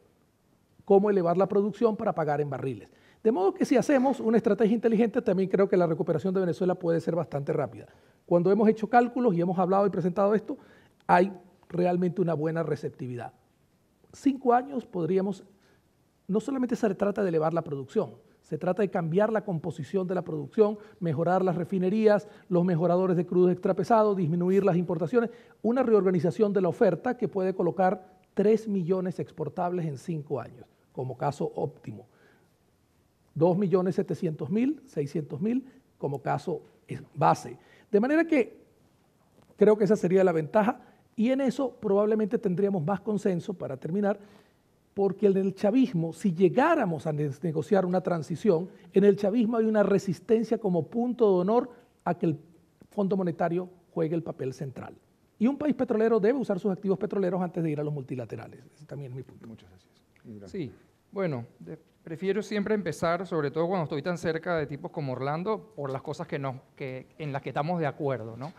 Cómo elevar la producción para pagar en barriles. De modo que si hacemos una estrategia inteligente, también creo que la recuperación de Venezuela puede ser bastante rápida. Cuando hemos hecho cálculos y hemos hablado y presentado esto, hay realmente una buena receptividad. 5 años podríamos, no solamente se trata de elevar la producción, se trata de cambiar la composición de la producción, mejorar las refinerías, los mejoradores de crudos extrapesados, disminuir las importaciones, una reorganización de la oferta que puede colocar 3 millones exportables en 5 años, como caso óptimo. 2.700.000, 600.000 como caso base. De manera que creo que esa sería la ventaja y en eso probablemente tendríamos más consenso para terminar, porque en el chavismo, si llegáramos a negociar una transición, en el chavismo hay una resistencia como punto de honor a que el Fondo Monetario juegue el papel central. Y un país petrolero debe usar sus activos petroleros antes de ir a los multilaterales. Ese también es mi punto. Muchas gracias. Sí, bueno, prefiero siempre empezar, sobre todo cuando estoy tan cerca de tipos como Orlando, por las cosas en las que estamos de acuerdo, ¿no?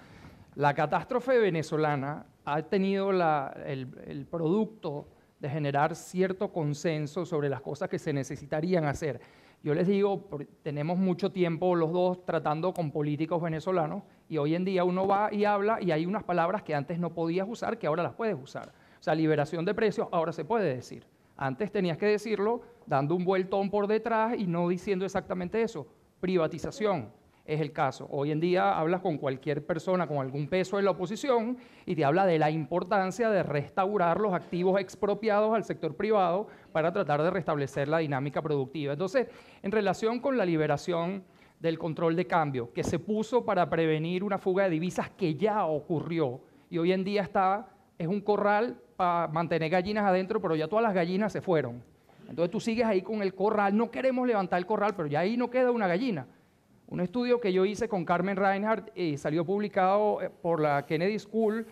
La catástrofe venezolana ha tenido el producto de generar cierto consenso sobre las cosas que se necesitarían hacer. Yo les digo, tenemos mucho tiempo los dos tratando con políticos venezolanos y hoy en día uno va y habla y hay unas palabras que antes no podías usar que ahora las puedes usar. O sea, liberación de precios ahora se puede decir. Antes tenías que decirlo dando un vueltón por detrás y no diciendo exactamente eso. Privatización es el caso. Hoy en día hablas con cualquier persona con algún peso en la oposición y te habla de la importancia de restaurar los activos expropiados al sector privado para tratar de restablecer la dinámica productiva. Entonces, en relación con la liberación del control de cambio, que se puso para prevenir una fuga de divisas que ya ocurrió y hoy en día es un corral para mantener gallinas adentro, pero ya todas las gallinas se fueron. Entonces tú sigues ahí con el corral, no queremos levantar el corral, pero ya ahí no queda una gallina. Un estudio que yo hice con Carmen Reinhardt salió publicado por la Kennedy School,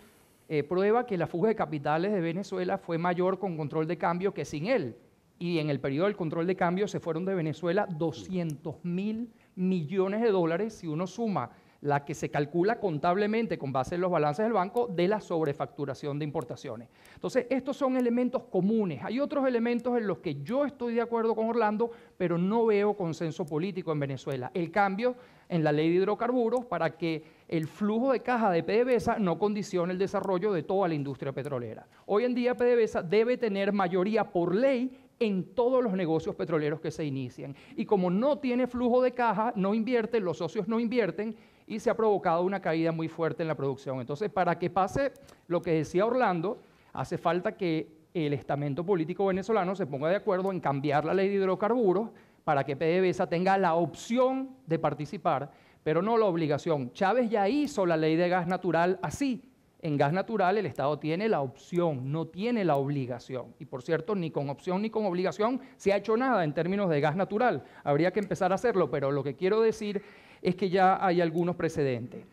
prueba que la fuga de capitales de Venezuela fue mayor con control de cambio que sin él. Y en el periodo del control de cambio se fueron de Venezuela 200.000 millones de dólares si uno suma la que se calcula contablemente con base en los balances del banco de la sobrefacturación de importaciones. Entonces, estos son elementos comunes. Hay otros elementos en los que yo estoy de acuerdo con Orlando, pero no veo consenso político en Venezuela. El cambio en la ley de hidrocarburos para que el flujo de caja de PDVSA no condicione el desarrollo de toda la industria petrolera. Hoy en día PDVSA debe tener mayoría por ley en todos los negocios petroleros que se inician. Y como no tiene flujo de caja, no invierte, los socios no invierten, y se ha provocado una caída muy fuerte en la producción. Entonces, para que pase lo que decía Orlando, hace falta que el estamento político venezolano se ponga de acuerdo en cambiar la ley de hidrocarburos para que PDVSA tenga la opción de participar, pero no la obligación. Chávez ya hizo la ley de gas natural así. En gas natural el Estado tiene la opción, no tiene la obligación. Y por cierto, ni con opción ni con obligación se ha hecho nada en términos de gas natural. Habría que empezar a hacerlo, pero lo que quiero decir es que ya hay algunos precedentes.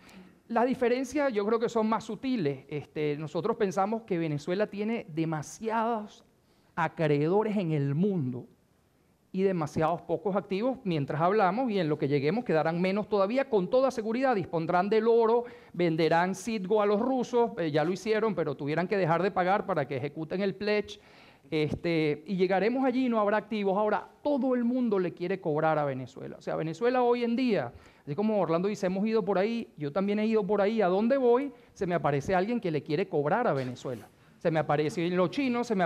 La diferencia yo creo que son más sutiles. Nosotros pensamos que Venezuela tiene demasiados acreedores en el mundo y demasiados pocos activos. Mientras hablamos y en lo que lleguemos quedarán menos todavía, con toda seguridad dispondrán del oro, venderán Citgo a los rusos, ya lo hicieron, pero tuvieran que dejar de pagar para que ejecuten el pledge. Y llegaremos allí y no habrá activos. Ahora, todo el mundo le quiere cobrar a Venezuela. O sea, Venezuela hoy en día, así como Orlando dice, hemos ido por ahí, yo también he ido por ahí, ¿a dónde voy? Se me aparece alguien que le quiere cobrar a Venezuela. Se me aparecen los chinos, se me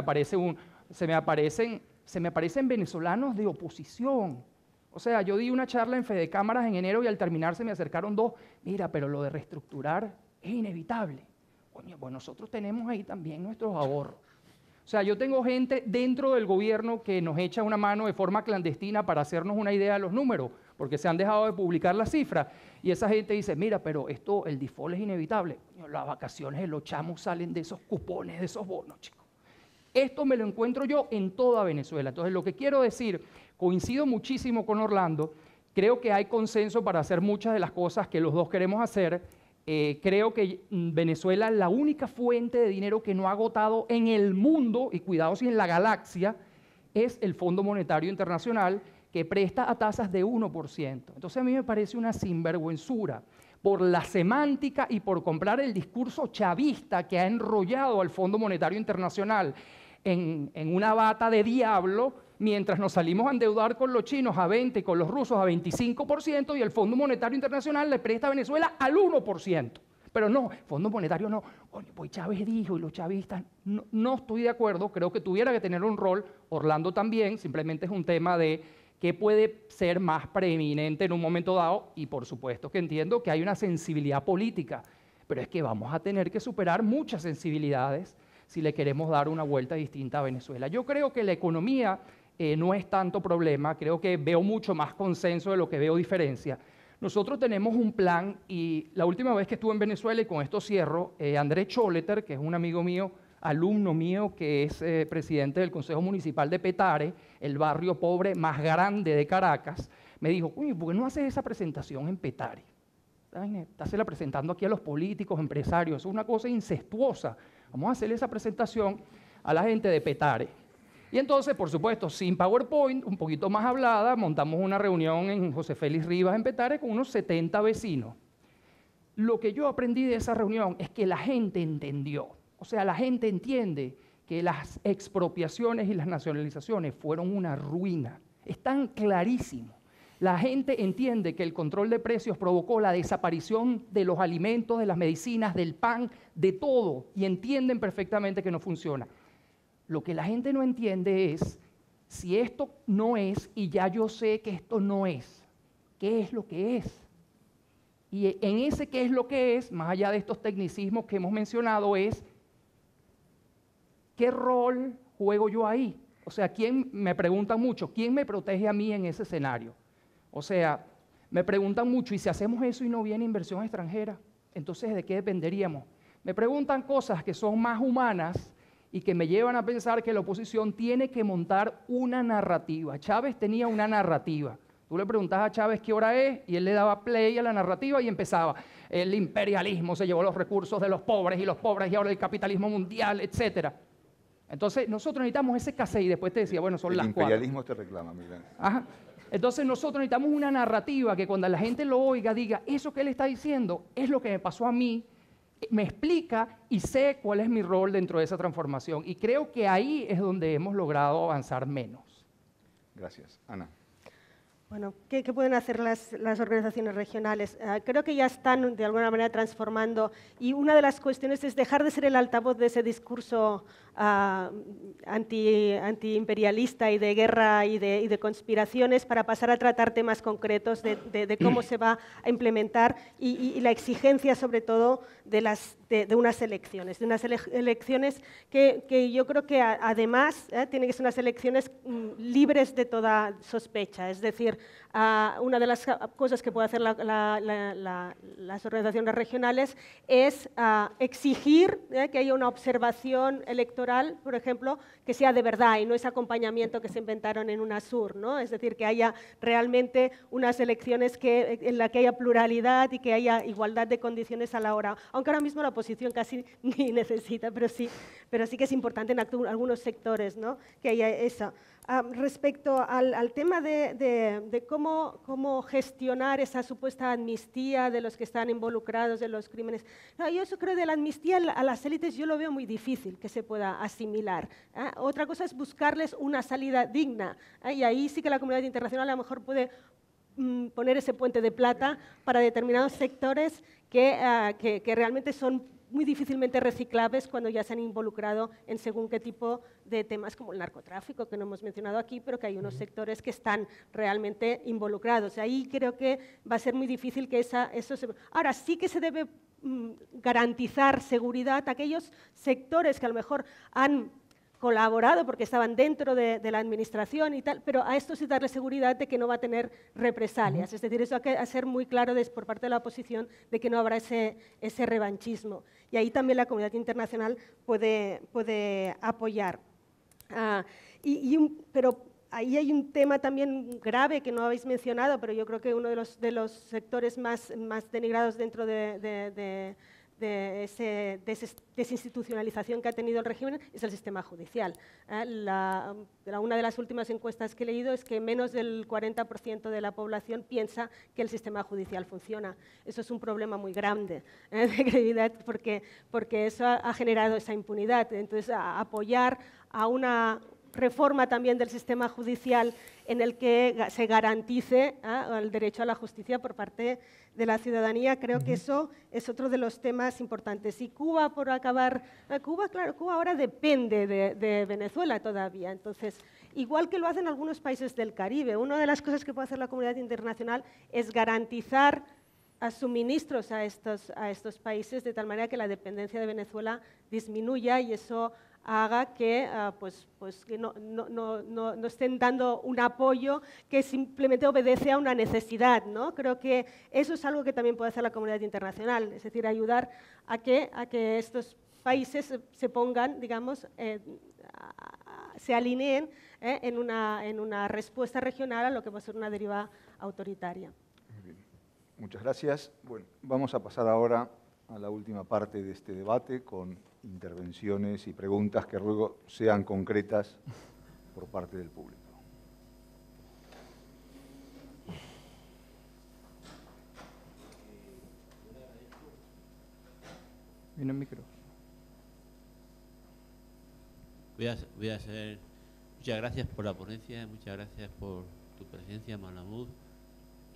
aparecen venezolanos de oposición. O sea, yo di una charla en Fedecámaras en enero y al terminar se me acercaron 2. Mira, pero lo de reestructurar es inevitable. Coño, pues nosotros tenemos ahí también nuestros ahorros. O sea, yo tengo gente dentro del gobierno que nos echa una mano de forma clandestina para hacernos una idea de los números, porque se han dejado de publicar las cifras. Y esa gente dice, mira, pero el default es inevitable. Las vacaciones de los chamos salen de esos cupones, de esos bonos, chicos. Esto me lo encuentro yo en toda Venezuela. Entonces, lo que quiero decir, coincido muchísimo con Orlando, creo que hay consenso para hacer muchas de las cosas que los dos queremos hacer. Creo que Venezuela, la única fuente de dinero que no ha agotado en el mundo, y cuidado si en la galaxia, es el Fondo Monetario Internacional, que presta a tasas de 1%. Entonces a mí me parece una sinvergüenzura por la semántica y por comprar el discurso chavista que ha enrollado al Fondo Monetario Internacional en una bata de diablo, mientras nos salimos a endeudar con los chinos a 20% y con los rusos a 25%, y el Fondo Monetario Internacional le presta a Venezuela al 1%. Pero no, Fondo Monetario no. Oye, pues Chávez dijo y los chavistas. No estoy de acuerdo, creo que tuviera que tener un rol, Orlando también, simplemente es un tema de qué puede ser más preeminente en un momento dado, y por supuesto que entiendo que hay una sensibilidad política, pero es que vamos a tener que superar muchas sensibilidades si le queremos dar una vuelta distinta a Venezuela. Yo creo que la economía no es tanto problema, creo que veo mucho más consenso de lo que veo diferencia. Nosotros tenemos un plan, y la última vez que estuve en Venezuela, y con esto cierro, Andrés Choleter, que es un amigo mío, alumno mío, que es presidente del Consejo Municipal de Petare, el barrio pobre más grande de Caracas, me dijo, uy, ¿por qué no haces esa presentación en Petare? Estásela presentando aquí a los políticos, empresarios, eso es una cosa incestuosa. Vamos a hacerle esa presentación a la gente de Petare. Y entonces, por supuesto, sin PowerPoint, un poquito más hablada, montamos una reunión en José Félix Rivas en Petare con unos 70 vecinos. Lo que yo aprendí de esa reunión es que la gente entendió. O sea, la gente entiende que las expropiaciones y las nacionalizaciones fueron una ruina. Están clarísimos. La gente entiende que el control de precios provocó la desaparición de los alimentos, de las medicinas, del pan, de todo, y entienden perfectamente que no funciona. Lo que la gente no entiende es, si esto no es, y ya yo sé que esto no es, ¿qué es lo que es? Y en ese qué es lo que es, más allá de estos tecnicismos que hemos mencionado, es ¿qué rol juego yo ahí? O sea, me preguntan mucho, ¿quién me protege a mí en ese escenario? O sea, me preguntan mucho, ¿y si hacemos eso y no viene inversión extranjera? Entonces, ¿de qué dependeríamos? Me preguntan cosas que son más humanas y que me llevan a pensar que la oposición tiene que montar una narrativa. Chávez tenía una narrativa. Tú le preguntabas a Chávez qué hora es y él le daba play a la narrativa y empezaba. El imperialismo se llevó los recursos de los pobres y ahora el capitalismo mundial, etc. Entonces, nosotros necesitamos ese casé y después te decía, bueno, son las 4. El imperialismo te reclama, Miguel. Ajá. Entonces nosotros necesitamos una narrativa que cuando la gente lo oiga diga, eso que él está diciendo es lo que me pasó a mí, me explica y sé cuál es mi rol dentro de esa transformación. Y creo que ahí es donde hemos logrado avanzar menos. Gracias. Ana. Bueno, ¿qué pueden hacer las organizaciones regionales? Creo que ya están de alguna manera transformando, y una de las cuestiones es dejar de ser el altavoz de ese discurso antiimperialista y de guerra y de conspiraciones para pasar a tratar temas concretos de cómo se va a implementar y la exigencia sobre todo de unas elecciones, que yo creo que además tienen que ser unas elecciones libres de toda sospecha, es decir, una de las cosas que puede hacer las organizaciones regionales es exigir que haya una observación electoral, por ejemplo, que sea de verdad y no ese acompañamiento que se inventaron en UNASUR, ¿no? Es decir, que haya realmente unas elecciones en las que haya pluralidad y que haya igualdad de condiciones a la hora, aunque ahora mismo la oposición casi ni necesita, pero sí que es importante en algunos sectores, ¿no? Que haya eso. Respecto al tema de cómo gestionar esa supuesta amnistía de los que están involucrados en los crímenes. No, yo eso creo de la amnistía a las élites yo lo veo muy difícil que se pueda asimilar. Otra cosa es buscarles una salida digna, y ahí sí que la comunidad internacional a lo mejor puede poner ese puente de plata para determinados sectores que realmente son muy difícilmente reciclables cuando ya se han involucrado en según qué tipo de temas como el narcotráfico, que no hemos mencionado aquí, pero que hay unos sectores que están realmente involucrados. Ahí creo que va a ser muy difícil que eso se... Ahora, sí que se debe garantizar seguridad a aquellos sectores que a lo mejor han colaborado porque estaban dentro de la administración y tal, pero a esto sí darle seguridad de que no va a tener represalias. Es decir, eso hay que ser muy claro por parte de la oposición de que no habrá ese revanchismo. Y ahí también la comunidad internacional puede apoyar. Pero ahí hay un tema también grave que no habéis mencionado, pero yo creo que uno de los sectores más denigrados dentro de esa desinstitucionalización que ha tenido el régimen es el sistema judicial. Una de las últimas encuestas que he leído es que menos del 40% de la población piensa que el sistema judicial funciona. Eso es un problema muy grande de credibilidad porque eso ha generado esa impunidad. Entonces, apoyar a una reforma también del sistema judicial en el que se garantice el derecho a la justicia por parte de la ciudadanía. Creo que eso es otro de los temas importantes. Y Cuba, por acabar, Cuba ahora depende de Venezuela todavía. Entonces, igual que lo hacen algunos países del Caribe, una de las cosas que puede hacer la comunidad internacional es garantizar suministros a estos países de tal manera que la dependencia de Venezuela disminuya y eso haga que, que no estén dando un apoyo que simplemente obedece a una necesidad, ¿no? Creo que eso es algo que también puede hacer la comunidad internacional, es decir, ayudar a que estos países se pongan, digamos, se alineen en una respuesta regional a lo que va a ser una deriva autoritaria. Muy bien. Muchas gracias. Bueno, vamos a pasar ahora a la última parte de este debate con intervenciones y preguntas que ruego sean concretas por parte del público. Viene el micrófono. Voy a hacer. Muchas gracias por la ponencia, muchas gracias por tu presencia, Malamud,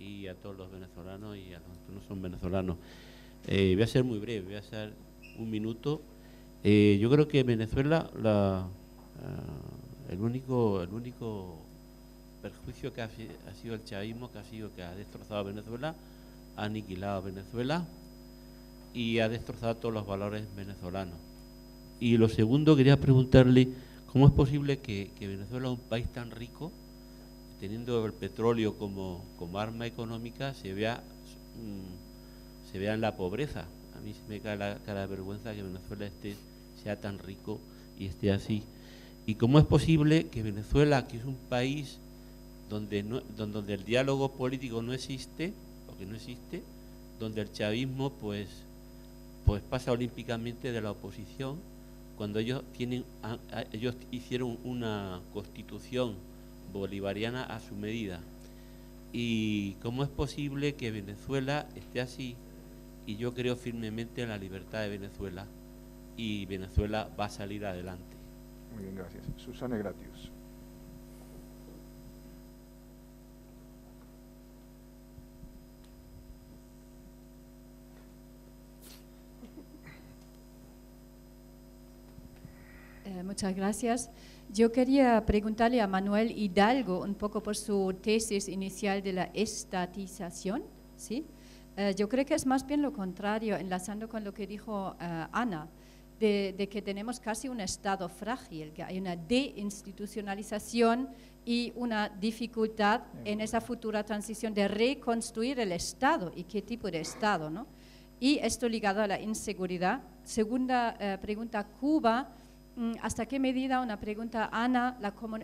y a todos los venezolanos y a los que no son venezolanos. Voy a ser muy breve, voy a hacer un minuto. Yo creo que Venezuela, el único perjuicio que ha sido el chavismo, que ha destrozado a Venezuela, ha aniquilado a Venezuela y ha destrozado todos los valores venezolanos. Y lo segundo, quería preguntarle, ¿cómo es posible que Venezuela, un país tan rico, teniendo el petróleo como arma económica, se vea en la pobreza? A mí se me cae la cara de vergüenza que Venezuela sea tan rico y esté así. ¿Y cómo es posible que Venezuela, que es un país donde el diálogo político no existe, porque no existe, donde el chavismo pues pasa olímpicamente de la oposición, cuando ellos hicieron una constitución bolivariana a su medida? ¿Y cómo es posible que Venezuela esté así? Y yo creo firmemente en la libertad de Venezuela y Venezuela va a salir adelante. Muy bien, gracias. Susana Gratius. Muchas gracias. Yo quería preguntarle a Manuel Hidalgo un poco por su tesis inicial de la estatización, ¿sí? Yo creo que es más bien lo contrario, enlazando con lo que dijo Ana, de que tenemos casi un Estado frágil, que hay una deinstitucionalización y una dificultad en esa futura transición de reconstruir el Estado y qué tipo de Estado, ¿no? Y esto ligado a la inseguridad. Segunda pregunta, Cuba. ¿Hasta qué medida, una pregunta Ana,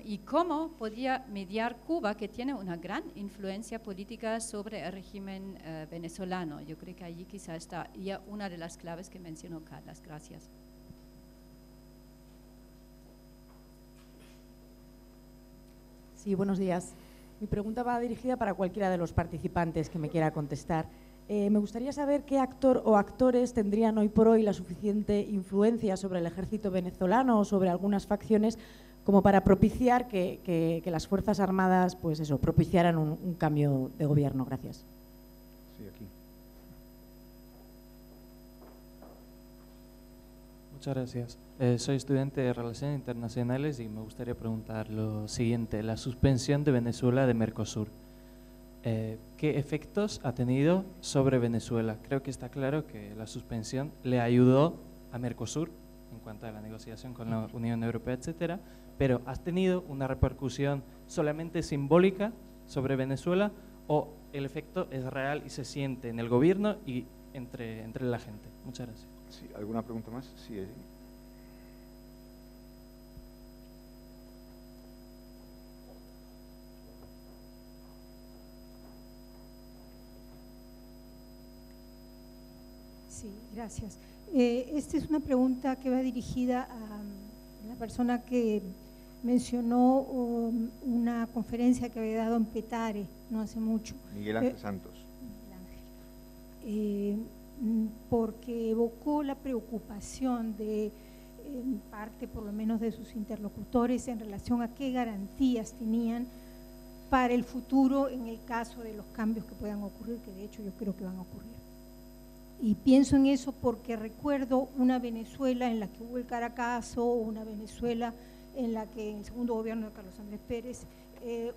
y cómo podría mediar Cuba, que tiene una gran influencia política sobre el régimen venezolano? Yo creo que allí quizá está ya una de las claves que mencionó Carlas. Gracias. Sí, buenos días. Mi pregunta va dirigida para cualquiera de los participantes que me quiera contestar. Me gustaría saber qué actor o actores tendrían hoy por hoy la suficiente influencia sobre el ejército venezolano o sobre algunas facciones como para propiciar que las Fuerzas Armadas propiciaran un cambio de gobierno. Gracias. Sí, aquí. Muchas gracias. Soy estudiante de Relaciones Internacionales y me gustaría preguntar lo siguiente. La suspensión de Venezuela de Mercosur. ¿Qué efectos ha tenido sobre Venezuela? Creo que está claro que la suspensión le ayudó a Mercosur en cuanto a la negociación con la Unión Europea, etcétera, pero ¿ha tenido una repercusión solamente simbólica sobre Venezuela o el efecto es real y se siente en el gobierno y entre la gente? Muchas gracias. Sí, ¿alguna pregunta más? Sí, Sí, gracias. Esta es una pregunta que va dirigida a la persona que mencionó una conferencia que había dado en Petare no hace mucho. Miguel Ángel Santos. Porque evocó la preocupación de, en parte por lo menos de sus interlocutores, en relación a qué garantías tenían para el futuro en el caso de los cambios que puedan ocurrir, que de hecho yo creo que van a ocurrir. Y pienso en eso porque recuerdo una Venezuela en la que hubo el Caracazo, una Venezuela en la que en el segundo gobierno de Carlos Andrés Pérez,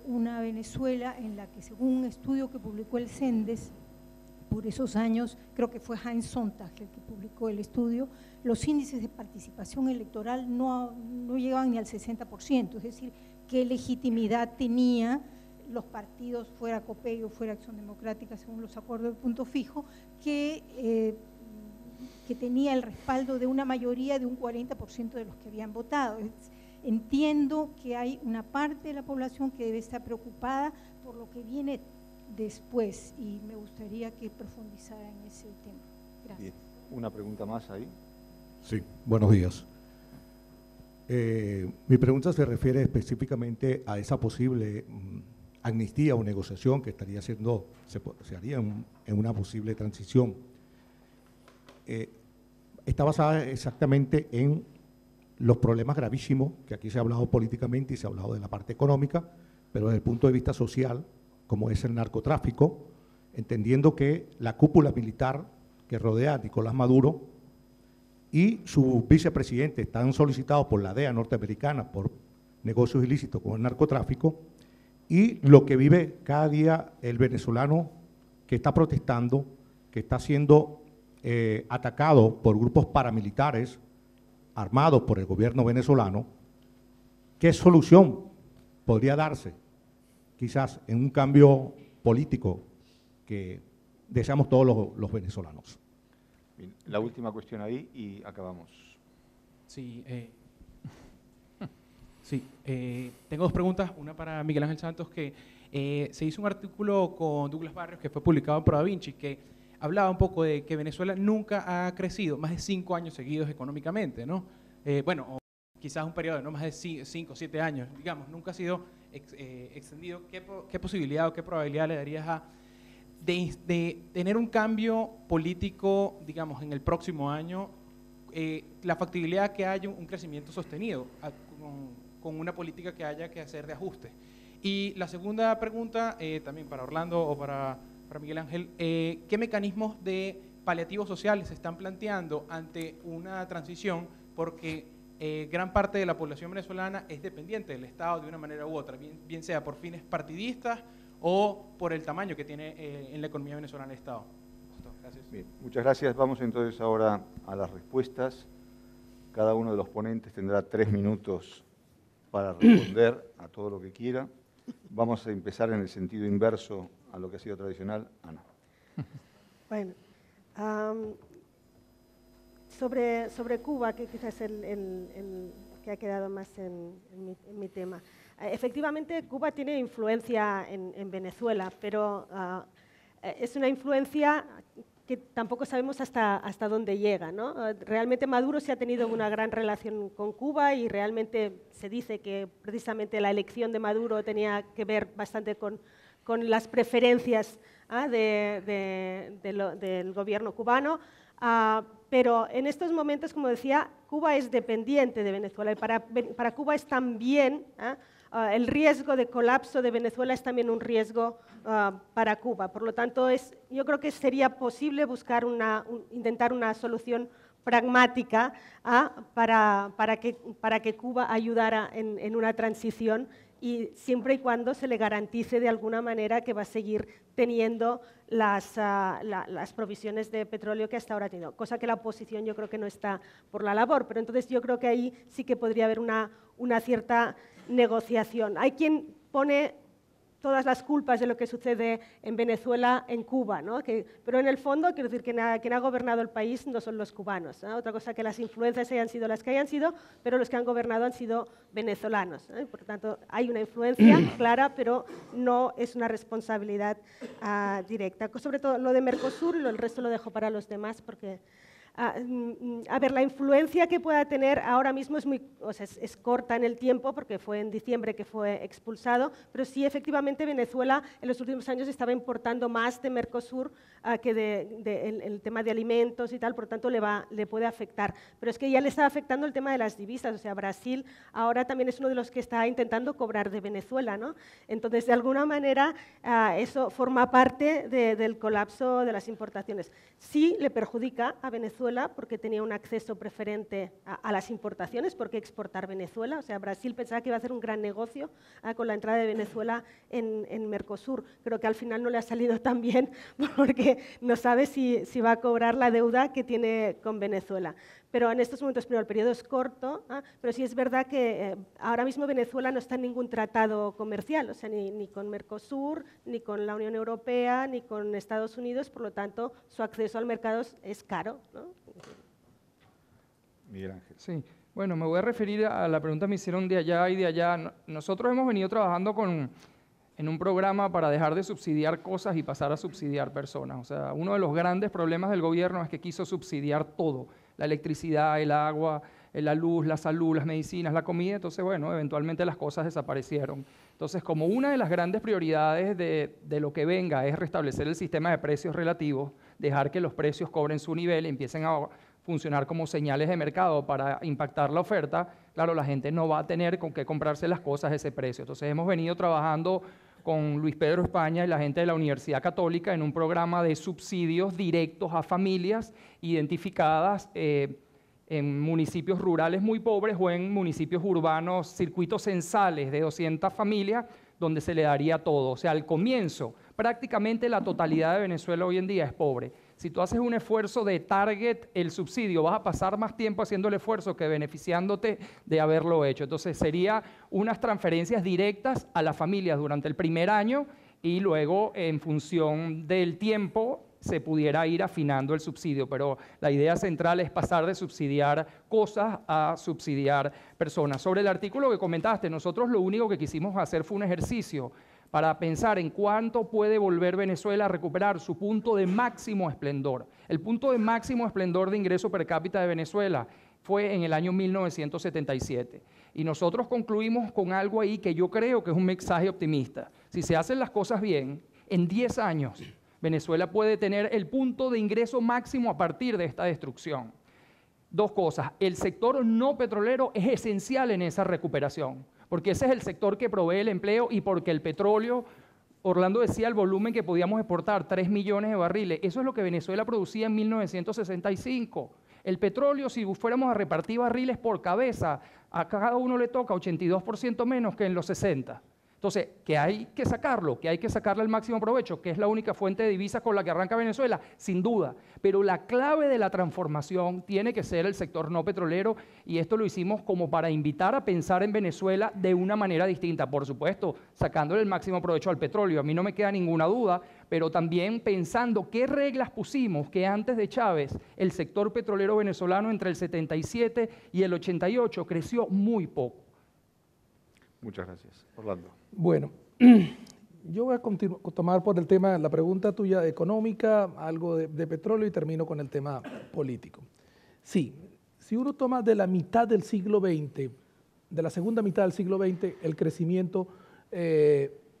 una Venezuela en la que, según un estudio que publicó el CENDES, por esos años, creo que fue Heinz Sontag el que publicó el estudio, los índices de participación electoral no llegaban ni al 60%, es decir, qué legitimidad tenía los partidos, fuera COPEI o fuera Acción Democrática, según los acuerdos de punto fijo, que tenía el respaldo de una mayoría de un 40% de los que habían votado. Entiendo que hay una parte de la población que debe estar preocupada por lo que viene después y me gustaría que profundizara en ese tema. Gracias. Bien. ¿Una pregunta más ahí? Sí, buenos días. Mi pregunta se refiere específicamente a esa posible amnistía o negociación que estaría haciendo, se haría en una posible transición. Está basada exactamente en los problemas gravísimos, que aquí se ha hablado políticamente y se ha hablado de la parte económica, pero desde el punto de vista social, como es el narcotráfico, entendiendo que la cúpula militar que rodea a Nicolás Maduro y su vicepresidente están solicitados por la DEA norteamericana por negocios ilícitos con el narcotráfico, y lo que vive cada día el venezolano que está protestando, que está siendo atacado por grupos paramilitares armados por el gobierno venezolano. ¿Qué solución podría darse quizás en un cambio político que deseamos todos los venezolanos? Bien, la última cuestión ahí y acabamos. Sí, tengo dos preguntas, una para Miguel Ángel Santos, que se hizo un artículo con Douglas Barrios que fue publicado en Pro Da Vinci, que hablaba un poco de que Venezuela nunca ha crecido más de 5 años seguidos económicamente, ¿no? Bueno, o quizás un periodo de no más de 5 o 7 años, digamos, nunca ha sido extendido. ¿Qué posibilidad o qué probabilidad le darías de tener un cambio político, digamos, en el próximo año, la factibilidad que haya un crecimiento sostenido con una política que haya que hacer de ajuste? Y la segunda pregunta, también para Orlando o para Miguel Ángel, ¿qué mecanismos de paliativos sociales se están planteando ante una transición? Porque gran parte de la población venezolana es dependiente del Estado de una manera u otra, bien sea por fines partidistas o por el tamaño que tiene en la economía venezolana el Estado. Gracias. Bien, muchas gracias. Vamos entonces ahora a las respuestas. Cada uno de los ponentes tendrá 3 minutos para responder a todo lo que quiera. Vamos a empezar en el sentido inverso a lo que ha sido tradicional. Ana. Bueno, sobre Cuba, que quizás es el que ha quedado más en mi tema. Efectivamente, Cuba tiene influencia en Venezuela, pero es una influencia que tampoco sabemos hasta dónde llega, ¿no? Realmente Maduro sí ha tenido una gran relación con Cuba y realmente se dice que precisamente la elección de Maduro tenía que ver bastante con las preferencias del gobierno cubano, pero en estos momentos, como decía, Cuba es dependiente de Venezuela y para Cuba es también, el riesgo de colapso de Venezuela es también un riesgo para Cuba. Por lo tanto, yo creo que sería posible buscar intentar una solución pragmática para que Cuba ayudara en una transición, y siempre y cuando se le garantice de alguna manera que va a seguir teniendo las provisiones de petróleo que hasta ahora ha tenido, cosa que la oposición yo creo que no está por la labor, pero entonces yo creo que ahí sí que podría haber una cierta negociación. Hay quien pone todas las culpas de lo que sucede en Venezuela en Cuba, ¿no? Pero en el fondo, quiero decir que quien ha gobernado el país no son los cubanos, ¿no? Otra cosa que las influencias hayan sido las que hayan sido, pero los que han gobernado han sido venezolanos, ¿eh? Por tanto, hay una influencia clara, pero no es una responsabilidad directa. Sobre todo lo de Mercosur, el resto lo dejo para los demás, porque... a ver, la influencia que pueda tener ahora mismo es corta en el tiempo, porque fue en diciembre que fue expulsado, pero sí, efectivamente, Venezuela en los últimos años estaba importando más de Mercosur que el tema de alimentos y tal, por lo tanto le puede afectar. Pero es que ya le está afectando el tema de las divisas, o sea, Brasil ahora también es uno de los que está intentando cobrar de Venezuela, ¿no? Entonces, de alguna manera, eso forma parte del colapso de las importaciones. Sí le perjudica a Venezuela, porque tenía un acceso preferente a las importaciones, porque exportar Venezuela, o sea, Brasil pensaba que iba a hacer un gran negocio con la entrada de Venezuela en Mercosur. Creo que al final no le ha salido tan bien, porque no sabe si va a cobrar la deuda que tiene con Venezuela. Pero en estos momentos, primero, el periodo es corto, pero sí es verdad que ahora mismo Venezuela no está en ningún tratado comercial, o sea, ni con Mercosur, ni con la Unión Europea, ni con Estados Unidos, por lo tanto, su acceso al mercado es caro, ¿no? Miguel Ángel. Sí, bueno, me voy a referir a la pregunta que me hicieron de allá y de allá. Nosotros hemos venido trabajando en un programa para dejar de subsidiar cosas y pasar a subsidiar personas. O sea, uno de los grandes problemas del gobierno es que quiso subsidiar todo, la electricidad, el agua, la luz, la salud, las medicinas, la comida. Entonces, bueno, eventualmente las cosas desaparecieron. Entonces, como una de las grandes prioridades de lo que venga es restablecer el sistema de precios relativos, dejar que los precios cobren su nivel y empiecen a funcionar como señales de mercado para impactar la oferta, claro, la gente no va a tener con qué comprarse las cosas a ese precio. Entonces, hemos venido trabajando con Luis Pedro España y la gente de la Universidad Católica en un programa de subsidios directos a familias identificadas en municipios rurales muy pobres o en municipios urbanos, circuitos censales de 200 familias, donde se le daría todo. O sea, al comienzo, prácticamente la totalidad de Venezuela hoy en día es pobre. Si tú haces un esfuerzo de target el subsidio, vas a pasar más tiempo haciendo el esfuerzo que beneficiándote de haberlo hecho. Entonces, sería unas transferencias directas a las familias durante el primer año y luego, en función del tiempo, se pudiera ir afinando el subsidio. Pero la idea central es pasar de subsidiar cosas a subsidiar personas. Sobre el artículo que comentaste, nosotros lo único que quisimos hacer fue un ejercicio para pensar en cuánto puede volver Venezuela a recuperar su punto de máximo esplendor. El punto de máximo esplendor de ingreso per cápita de Venezuela fue en el año 1977. Y nosotros concluimos con algo ahí que yo creo que es un mensaje optimista. Si se hacen las cosas bien, en 10 años Venezuela puede tener el punto de ingreso máximo a partir de esta destrucción. Dos cosas. El sector no petrolero es esencial en esa recuperación, porque ese es el sector que provee el empleo y porque el petróleo, Orlando decía el volumen que podíamos exportar, 3 millones de barriles, eso es lo que Venezuela producía en 1965. El petróleo, si fuéramos a repartir barriles por cabeza, a cada uno le toca 82% menos que en los 60. Entonces, ¿que hay que sacarlo? ¿Que hay que sacarle el máximo provecho? ¿Que es la única fuente de divisas con la que arranca Venezuela? Sin duda. Pero la clave de la transformación tiene que ser el sector no petrolero, y esto lo hicimos como para invitar a pensar en Venezuela de una manera distinta. Por supuesto, sacándole el máximo provecho al petróleo, a mí no me queda ninguna duda, pero también pensando qué reglas pusimos que antes de Chávez el sector petrolero venezolano entre el 77 y el 88 creció muy poco. Muchas gracias. Orlando. Bueno, yo voy a tomar por el tema, la pregunta tuya económica, algo de petróleo, y termino con el tema político. Sí, si uno toma de la mitad del siglo XX, de la segunda mitad del siglo XX, el crecimiento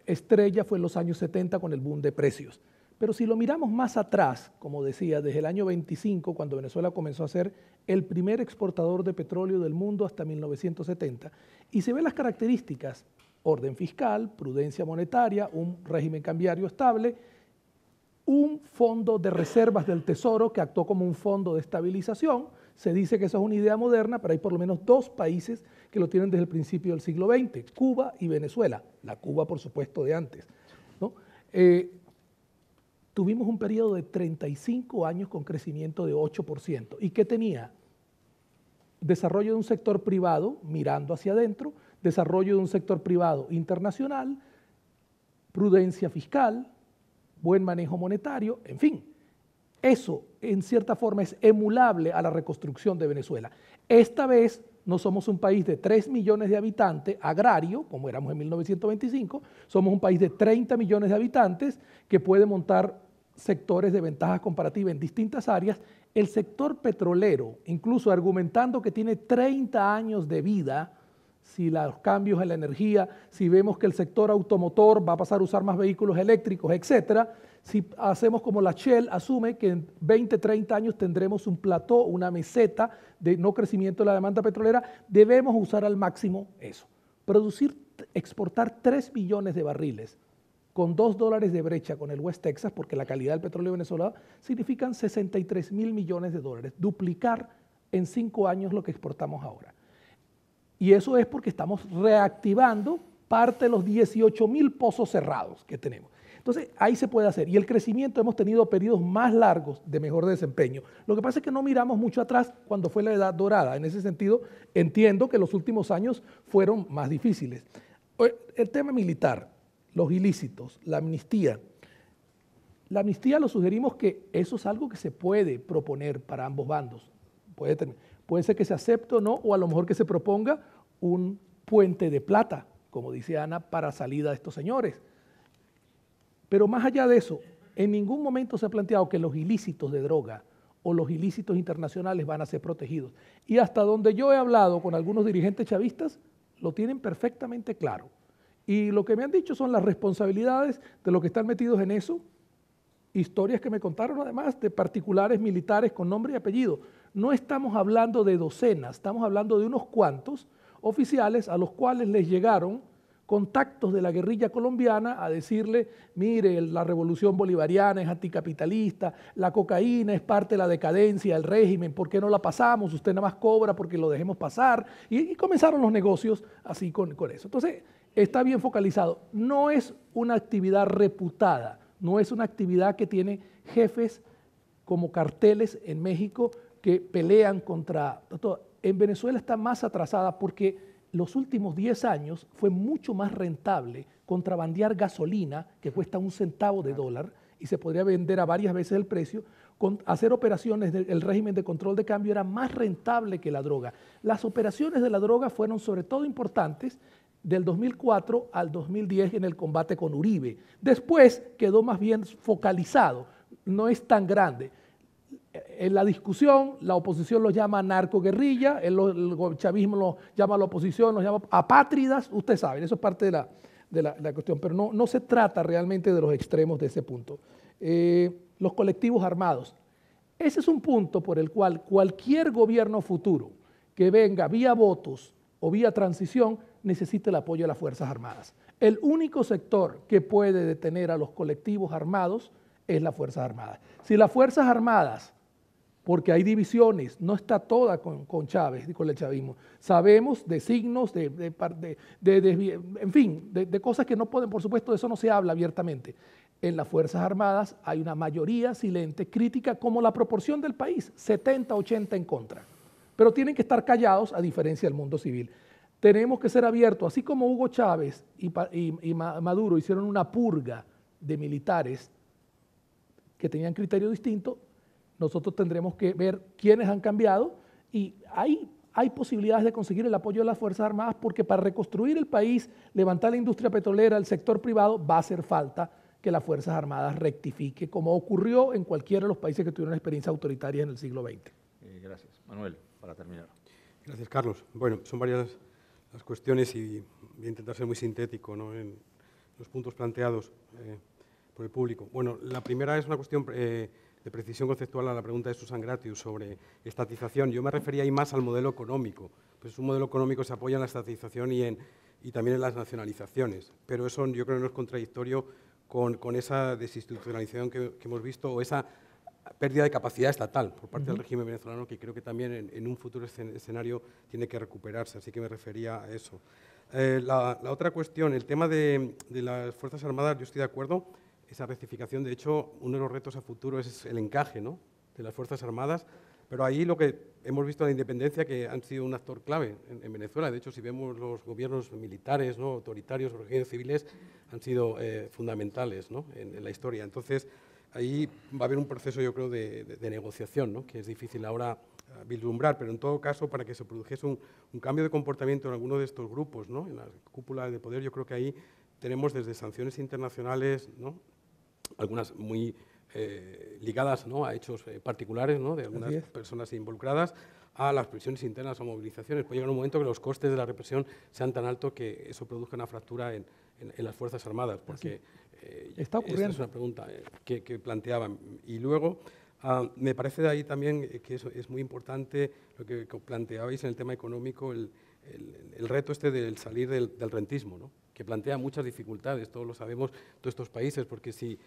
estrella fue en los años 70 con el boom de precios. Pero si lo miramos más atrás, como decía, desde el año 25, cuando Venezuela comenzó a ser el primer exportador de petróleo del mundo hasta 1970, y se ven las características: orden fiscal, prudencia monetaria, un régimen cambiario estable, un fondo de reservas del Tesoro que actuó como un fondo de estabilización. Se dice que eso es una idea moderna, pero hay por lo menos 2 países que lo tienen desde el principio del siglo XX, Cuba y Venezuela. La Cuba, por supuesto, de antes, ¿no? Tuvimos un periodo de 35 años con crecimiento de 8%. ¿Y qué tenía? Desarrollo de un sector privado mirando hacia adentro, desarrollo de un sector privado internacional, prudencia fiscal, buen manejo monetario, en fin. Eso, en cierta forma, es emulable a la reconstrucción de Venezuela. Esta vez no somos un país de 3 millones de habitantes, agrario, como éramos en 1925, somos un país de 30 millones de habitantes que puede montar sectores de ventaja comparativa en distintas áreas. El sector petrolero, incluso argumentando que tiene 30 años de vida, si los cambios en la energía, si vemos que el sector automotor va a pasar a usar más vehículos eléctricos, etcétera, si hacemos como la Shell asume que en 20, 30 años tendremos un plató, una meseta de no crecimiento de la demanda petrolera, debemos usar al máximo eso. Exportar 3 millones de barriles con $2 de brecha con el West Texas, porque la calidad del petróleo venezolano significan 63.000 millones de dólares, duplicar en 5 años lo que exportamos ahora. Y eso es porque estamos reactivando parte de los 18.000 pozos cerrados que tenemos. Entonces, ahí se puede hacer. Y el crecimiento, hemos tenido periodos más largos de mejor desempeño. Lo que pasa es que no miramos mucho atrás cuando fue la edad dorada. En ese sentido, entiendo que los últimos años fueron más difíciles. El tema militar, los ilícitos, la amnistía. La amnistía lo sugerimos que eso es algo que se puede proponer para ambos bandos. Puede ser que se acepte o no, o a lo mejor que se proponga un puente de plata, como dice Ana, para salida de estos señores. Pero más allá de eso, en ningún momento se ha planteado que los ilícitos de droga o los ilícitos internacionales van a ser protegidos. Y hasta donde yo he hablado con algunos dirigentes chavistas, lo tienen perfectamente claro. Y lo que me han dicho son las responsabilidades de los que están metidos en eso, historias que me contaron además de particulares militares con nombre y apellido. No estamos hablando de docenas, estamos hablando de unos cuantos oficiales a los cuales les llegaron contactos de la guerrilla colombiana a decirle, mire, la revolución bolivariana es anticapitalista, la cocaína es parte de la decadencia del régimen, ¿por qué no la pasamos? Usted nada más cobra porque lo dejemos pasar. Y comenzaron los negocios así con eso. Entonces, está bien focalizado. No es una actividad reputada, no es una actividad que tiene jefes como carteles en México que pelean contra... En Venezuela está más atrasada porque los últimos 10 años fue mucho más rentable contrabandear gasolina, que cuesta $0.01 y se podría vender a varias veces el precio, hacer operaciones del régimen de control de cambio era más rentable que la droga. Las operaciones de la droga fueron sobre todo importantes del 2004 al 2010 en el combate con Uribe. Después quedó más bien focalizado, no es tan grande. En la discusión, la oposición los llama narcoguerrilla, el chavismo lo llama a la oposición, los llama apátridas, ustedes saben, eso es parte de la cuestión, pero no se trata realmente de los extremos de ese punto. Los colectivos armados, ese es un punto por el cual cualquier gobierno futuro que venga vía votos o vía transición necesita el apoyo de las Fuerzas Armadas. El único sector que puede detener a los colectivos armados es las Fuerzas Armadas. Si las Fuerzas Armadas, porque hay divisiones, no está toda con Chávez y con el chavismo, sabemos de signos, en fin, de cosas que no pueden, por supuesto, de eso no se habla abiertamente. En las Fuerzas Armadas hay una mayoría silente, crítica, como la proporción del país, 70-80 en contra. Pero tienen que estar callados a diferencia del mundo civil. Tenemos que ser abiertos, así como Hugo Chávez y Maduro hicieron una purga de militares que tenían criterio distinto, nosotros tendremos que ver quiénes han cambiado y hay posibilidades de conseguir el apoyo de las Fuerzas Armadas porque para reconstruir el país, levantar la industria petrolera, el sector privado, va a hacer falta que las Fuerzas Armadas rectifique, como ocurrió en cualquiera de los países que tuvieron experiencia autoritaria en el siglo XX. Gracias. Manuel, para terminar. Gracias, Carlos. Bueno, son varias las cuestiones y voy a intentar ser muy sintético, ¿no?, en los puntos planteados por el público. Bueno, la primera es una cuestión de precisión conceptual a la pregunta de Susan Gratius sobre estatización. Yo me refería ahí más al modelo económico. Pues un modelo económico se apoya en la estatización y también en las nacionalizaciones, pero eso yo creo que no es contradictorio con esa desinstitucionalización que hemos visto o esa pérdida de capacidad estatal por parte del régimen venezolano que creo que también en un futuro escenario tiene que recuperarse, así que me refería a eso. La otra cuestión, el tema de las Fuerzas Armadas, yo estoy de acuerdo, esa rectificación, de hecho, uno de los retos a futuro es el encaje, ¿no?, de las Fuerzas Armadas, Pero ahí lo que hemos visto en la independencia que han sido un actor clave en Venezuela. De hecho, si vemos los gobiernos militares, ¿no?, autoritarios o regímenes civiles, han sido fundamentales, ¿no?, en la historia. Entonces, ahí va a haber un proceso, yo creo, de negociación, ¿no?, que es difícil ahora vislumbrar, pero en todo caso, para que se produjese un cambio de comportamiento en alguno de estos grupos, ¿no?, en la cúpula de poder, yo creo que ahí tenemos desde sanciones internacionales, ¿no?, algunas muy ligadas, ¿no?, a hechos particulares, ¿no?, de algunas personas involucradas, a las presiones internas o movilizaciones. Puede llegar un momento que los costes de la represión sean tan altos que eso produzca una fractura en las Fuerzas Armadas, porque está ocurriendo. esta es una pregunta que planteaban. Y luego, me parece de ahí también que es muy importante lo que planteabais en el tema económico, el reto este del salir del rentismo, ¿no?, que plantea muchas dificultades, todos lo sabemos, todos estos países, porque si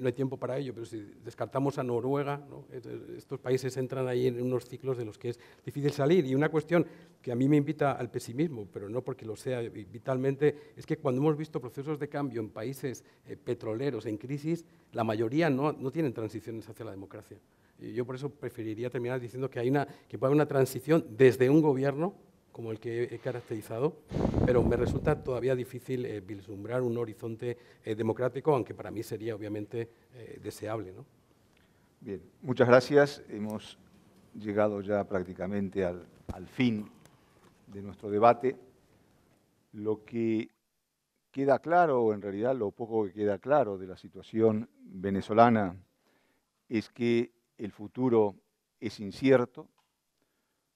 no hay tiempo para ello, pero si descartamos a Noruega, ¿no?, estos países entran ahí en unos ciclos de los que es difícil salir. Y una cuestión que a mí me invita al pesimismo, pero no porque lo sea vitalmente, es que cuando hemos visto procesos de cambio en países petroleros en crisis, la mayoría no tienen transiciones hacia la democracia. Y yo por eso preferiría terminar diciendo que puede haber una transición desde un gobierno, como el que he caracterizado, pero me resulta todavía difícil vislumbrar un horizonte democrático, aunque para mí sería obviamente deseable, ¿no? Bien, muchas gracias. Hemos llegado ya prácticamente al fin de nuestro debate. Lo que queda claro, o en realidad lo poco que queda claro de la situación venezolana, es que el futuro es incierto,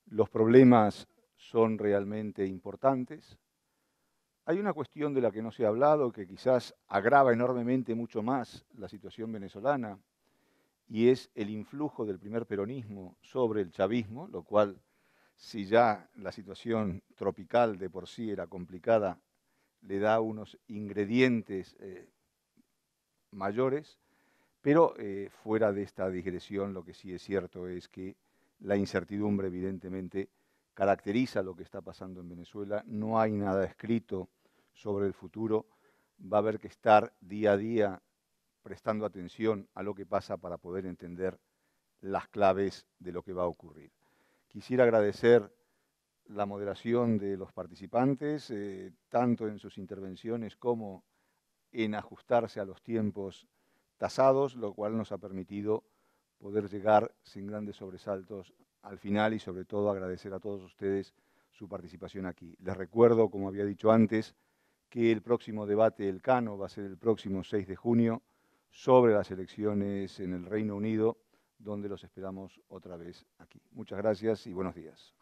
los problemas son realmente importantes. Hay una cuestión de la que no se ha hablado, que quizás agrava enormemente mucho más la situación venezolana, y es el influjo del primer peronismo sobre el chavismo, lo cual, si ya la situación tropical de por sí era complicada, le da unos ingredientes mayores, pero fuera de esta digresión, lo que sí es cierto es que la incertidumbre evidentemente caracteriza lo que está pasando en Venezuela. No hay nada escrito sobre el futuro. Va a haber que estar día a día prestando atención a lo que pasa para poder entender las claves de lo que va a ocurrir. Quisiera agradecer la moderación de los participantes, tanto en sus intervenciones como en ajustarse a los tiempos tasados, lo cual nos ha permitido poder llegar sin grandes sobresaltos al final y sobre todo agradecer a todos ustedes su participación aquí. Les recuerdo, como había dicho antes, que el próximo debate del Cano va a ser el próximo 6 de junio sobre las elecciones en el Reino Unido, donde los esperamos otra vez aquí. Muchas gracias y buenos días.